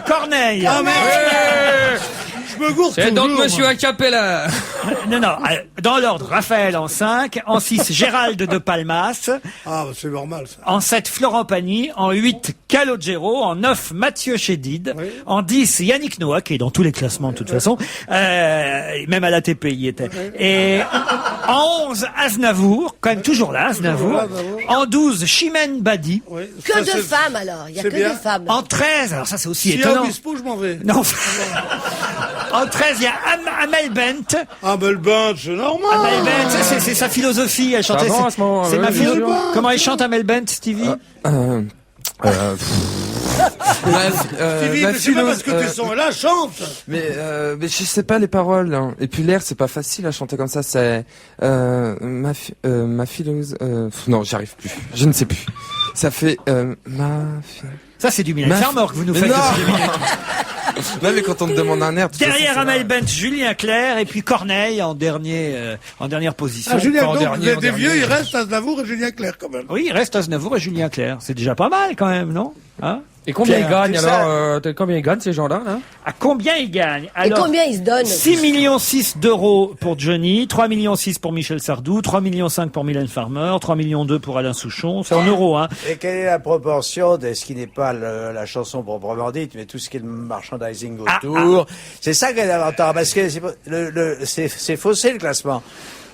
Corneille. Ah merde! Je me gourde C'est donc toujours, Monsieur moi. Acapella. Non, dans l'ordre, Raphaël en 5, en 6, Gérald de Palmas, Ah, bah, c'est normal, ça. en 7, Florent Pagny, en 8, Calogero, en 9, Mathieu Chédid, Oui. en 10, Yannick Noah, qui est dans tous les classements de toute façon, même à l'ATP il y était, et en 11, Aznavour, quand même toujours là, Aznavour, en 12, Chimène Badi, Oui, Que ça, de c'est- femmes alors, il y a c'est que bien. de femmes. en 13, alors ça c'est aussi Si à étonnant. Obispo, je m'en vais. Non. En 13, il y a Amel Bent. Ah, mais le bain, c'est normal. Amel Bent, c'est sa philosophie. Elle chantait. va, à ce moment, C'est oui, ma bien philo. sûr. Comment elle chante Amel Bent, Stevie? Stevie, mais c'est pas parce que tes sons là, chante. Mais je sais pas les paroles. Hein. Et puis l'air, c'est pas facile à chanter comme ça. C'est ma philosophie. Non, j'y arrive plus. Je ne sais plus. Ça fait Ça, c'est du Mylène Farmer que vous nous Mais faites non. depuis 2 minutes. Non, mais quand on me demande un air. de toute Derrière façon, c'est Amel là. Bent, Julien Clerc et puis Corneille en dernière position. Ah, Julien, en donc, dernier, en des vieux, dernier. il reste Aznavour et Julien Clerc, quand même. Oui, il reste Aznavour et Julien Clerc. C'est déjà pas mal quand même, non? Hein? Et combien ils gagnent tout ça. alors combien ils gagnent ces gens-là là? À combien ils gagnent? Et combien ils se donnent? 6,6 millions d'euros pour Johnny, 3,6 millions pour Michel Sardou, 3,5 millions pour Mylène Farmer, 3,2 millions pour Alain Souchon. C'est en euros, hein. Et quelle est la proportion de ce qui n'est pas la chanson proprement dite, mais tout ce qui est le merchandising autour? C'est ça qui est l'avantage, parce que c'est faussé le classement.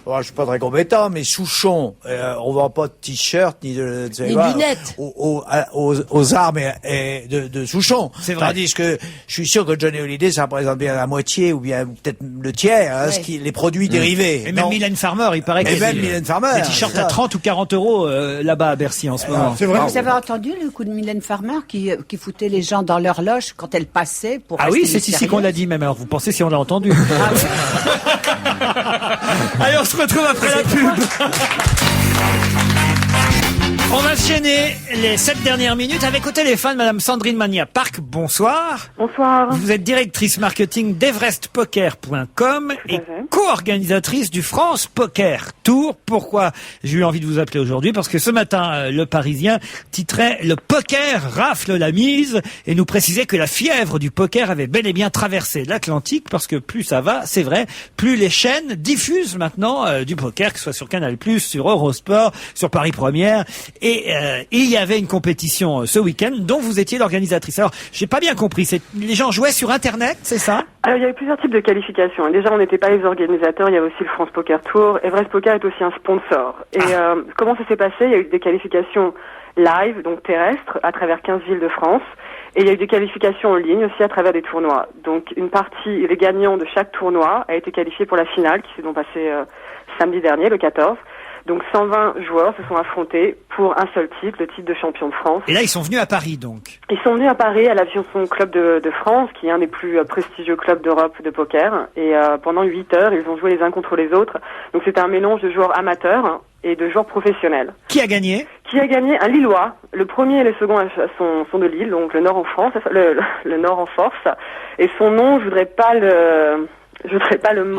Bon, je suis pas très compétent, mais Souchon, on vend pas de t-shirt ni de Ni de lunettes. aux armes et de Souchon. C'est vrai. Tandis que je suis sûr que Johnny Hallyday, ça représente bien la moitié ou bien peut-être le tiers, hein, Ouais. les produits dérivés. Et même Non. Mylène Farmer, il paraît Et qu'il y a même des- Mylène Farmer, des t-shirts c'est à ça. 30 ou 40 euros là-bas à Bercy en ce moment. C'est vrai. Vous avez entendu le coup de Mylène Farmer qui foutait les gens dans leur loge quand elle passait pour Ah oui, rester c'est ici qu'on l'a dit même. Alors vous pensez si on l'a entendu? Allez, on se retrouve après la pub. On va se gêner les 7 dernières minutes avec au téléphone Madame Sandrine Mania-Park. Bonsoir. Bonsoir. Vous êtes directrice marketing d'EverestPoker.com et fait. co-organisatrice du France Poker Tour. Pourquoi j'ai eu envie de vous appeler aujourd'hui? Parce que ce matin, Le Parisien titrait « Le poker rafle la mise » et nous précisait que la fièvre du poker avait bel et bien traversé l'Atlantique parce que plus ça va, c'est vrai, plus les chaînes diffusent maintenant du poker, que ce soit sur Canal+, sur Eurosport, sur Paris Première. Et il y avait une compétition ce week-end dont vous étiez l'organisatrice. Alors, j'ai pas bien compris. Les gens jouaient sur Internet, c'est ça? Alors, il y avait plusieurs types de qualifications. Et déjà, on n'était pas les organisateurs, il y avait aussi le France Poker Tour. Everest Poker est aussi un sponsor. Et comment ça s'est passé? Il y a eu des qualifications live, donc terrestres, à travers 15 villes de France. Et il y a eu des qualifications en ligne aussi à travers des tournois. Donc, une partie, les gagnants de chaque tournoi a été qualifié pour la finale, qui s'est donc passée samedi dernier, le 14. Donc 120 joueurs se sont affrontés pour un seul titre, le titre de champion de France. Et là, ils sont venus à Paris, donc. Ils sont venus à Paris, à l'Aviation Club de France, qui est un des plus prestigieux clubs d'Europe de poker. Et pendant 8 heures, ils ont joué les uns contre les autres. Donc c'était un mélange de joueurs amateurs et de joueurs professionnels. Qui a gagné? Qui a gagné? Un Lillois. Le premier et le second sont de Lille, donc le Nord en France, le Nord en force. Et son nom, je voudrais pas le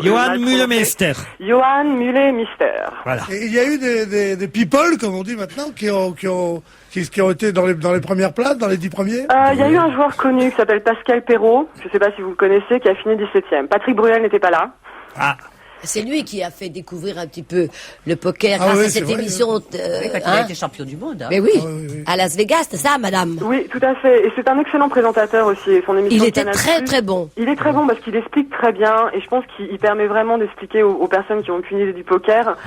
Johan Müller-Meister. Johan Müller-Meister. Voilà. Et il y a eu des people, comme on dit maintenant, qui ont été dans les premières places, dans les 10 premiers. Il y a eu un joueur connu qui s'appelle Pascal Perrault, je sais pas si vous le connaissez, qui a fini 17e. Patrick Bruel n'était pas là. Ah. C'est lui qui a fait découvrir un petit peu le poker grâce à cette émission. Quand il a été champion du monde. Hein. Mais oui, à Las Vegas, c'est ça, madame? Oui, tout à fait. Et c'est un excellent présentateur aussi. Son émission Il était Canal+, très très bon. Il est très bon parce qu'il explique très bien et je pense qu'il permet vraiment d'expliquer aux personnes qui ont aucune idée du poker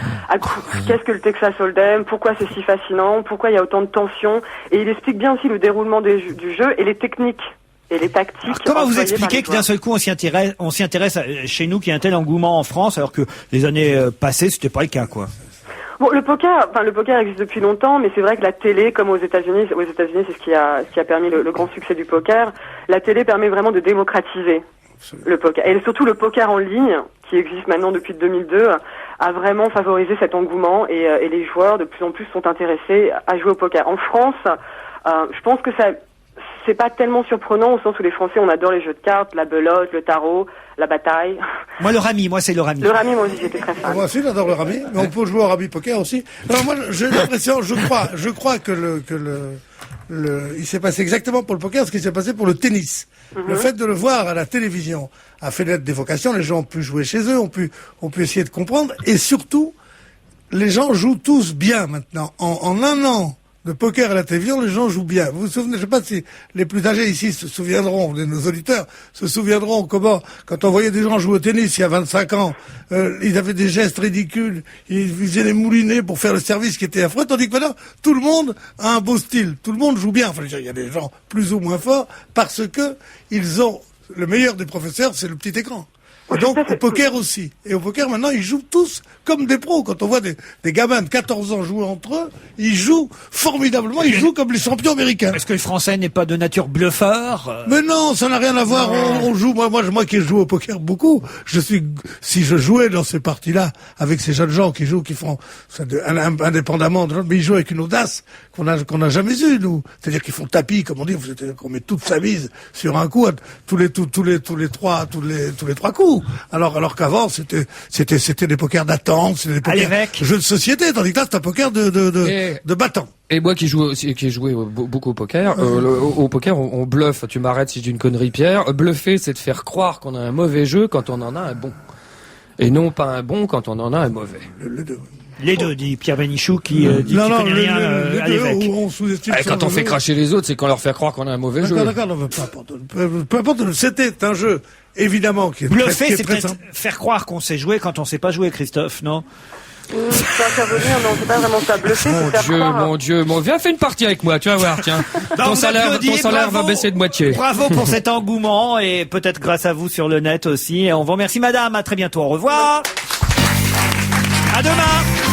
qu'est-ce que le Texas Hold'em, pourquoi c'est si fascinant, pourquoi il y a autant de tension. Et il explique bien aussi le déroulement du jeu et les techniques. Et les tactiques. Alors, comment vous expliquez que d'un seul coup on s'y intéresse chez nous qu'il y a un tel engouement en France alors que les années passées c'était pas le cas quoi? Bon, le poker existe depuis longtemps, mais c'est vrai que la télé, comme aux États-Unis, c'est ce qui a permis le grand succès du poker. La télé permet vraiment de démocratiser le poker et surtout le poker en ligne qui existe maintenant depuis 2002 a vraiment favorisé cet engouement et les joueurs de plus en plus sont intéressés à jouer au poker. En France, je pense que c'est pas tellement surprenant au sens où les Français, on adore les jeux de cartes, la belote, le tarot, la bataille. Moi, le rami, c'est le rami. Le rami, moi aussi, j'étais très fan. Moi aussi, j'adore le rami, mais on peut jouer au rami poker aussi. Alors moi, j'ai l'impression, je crois que il s'est passé exactement pour le poker ce qui s'est passé pour le tennis. Le fait de le voir à la télévision a fait naître des vocations, les gens ont pu jouer chez eux, ont pu essayer de comprendre, et surtout, les gens jouent tous bien maintenant. En un an de poker à la télévision, les gens jouent bien. Vous vous souvenez, je sais pas si les plus âgés ici se souviendront, nos auditeurs se souviendront comment, quand on voyait des gens jouer au tennis il y a 25 ans, ils avaient des gestes ridicules, ils faisaient les moulinets pour faire le service qui était affreux, tandis que maintenant, tout le monde a un beau style, tout le monde joue bien. Enfin, il y a des gens plus ou moins forts parce que ils ont, le meilleur des professeurs, c'est le petit écran. Et donc, au poker aussi. Et au poker, maintenant, ils jouent tous comme des pros. Quand on voit des gamins de 14 ans jouer entre eux, ils jouent formidablement, ils jouent comme les champions américains. Est-ce que le français n'est pas de nature bluffeur? Mais non, ça n'a rien à voir. On joue, moi qui joue au poker beaucoup, si je jouais dans ces parties-là, avec ces jeunes gens qui font, indépendamment de l'autre, mais ils jouent avec une audace qu'on n'a jamais eue, nous. C'est-à-dire qu'ils font tapis, comme on dit, qu'on met toute sa mise sur un coup, tous les trois coups. Alors qu'avant, c'était des pokers d'attente, c'était des pokers jeux de société, tandis que là, c'est un poker de battant. Et moi qui jouais beaucoup au poker, au poker, on bluffe. Tu m'arrêtes si je dis une connerie, Pierre. Bluffer, c'est de faire croire qu'on a un mauvais jeu quand on en a un bon. Et non pas un bon quand on en a un mauvais. Les deux, dit Pierre Bénichou, qui dit qu'il connaît rien à l'évêque. Quand on fait cracher les autres, c'est qu'on leur fait croire qu'on a un mauvais jeu. D'accord, peu importe, c'était un jeu, évidemment, qui est bluffer, c'est peut-être faire croire qu'on sait jouer quand on sait pas jouer, Christophe, non? Ça veut dire, non, c'est pas vraiment ça. Bluffer, Mon Dieu, viens faire une partie avec moi, tu vas voir, tiens. Ton salaire va baisser de moitié. Bravo pour cet engouement, et peut-être grâce à vous sur le net aussi. Et on vous remercie, madame, à très bientôt, au revoir. À demain.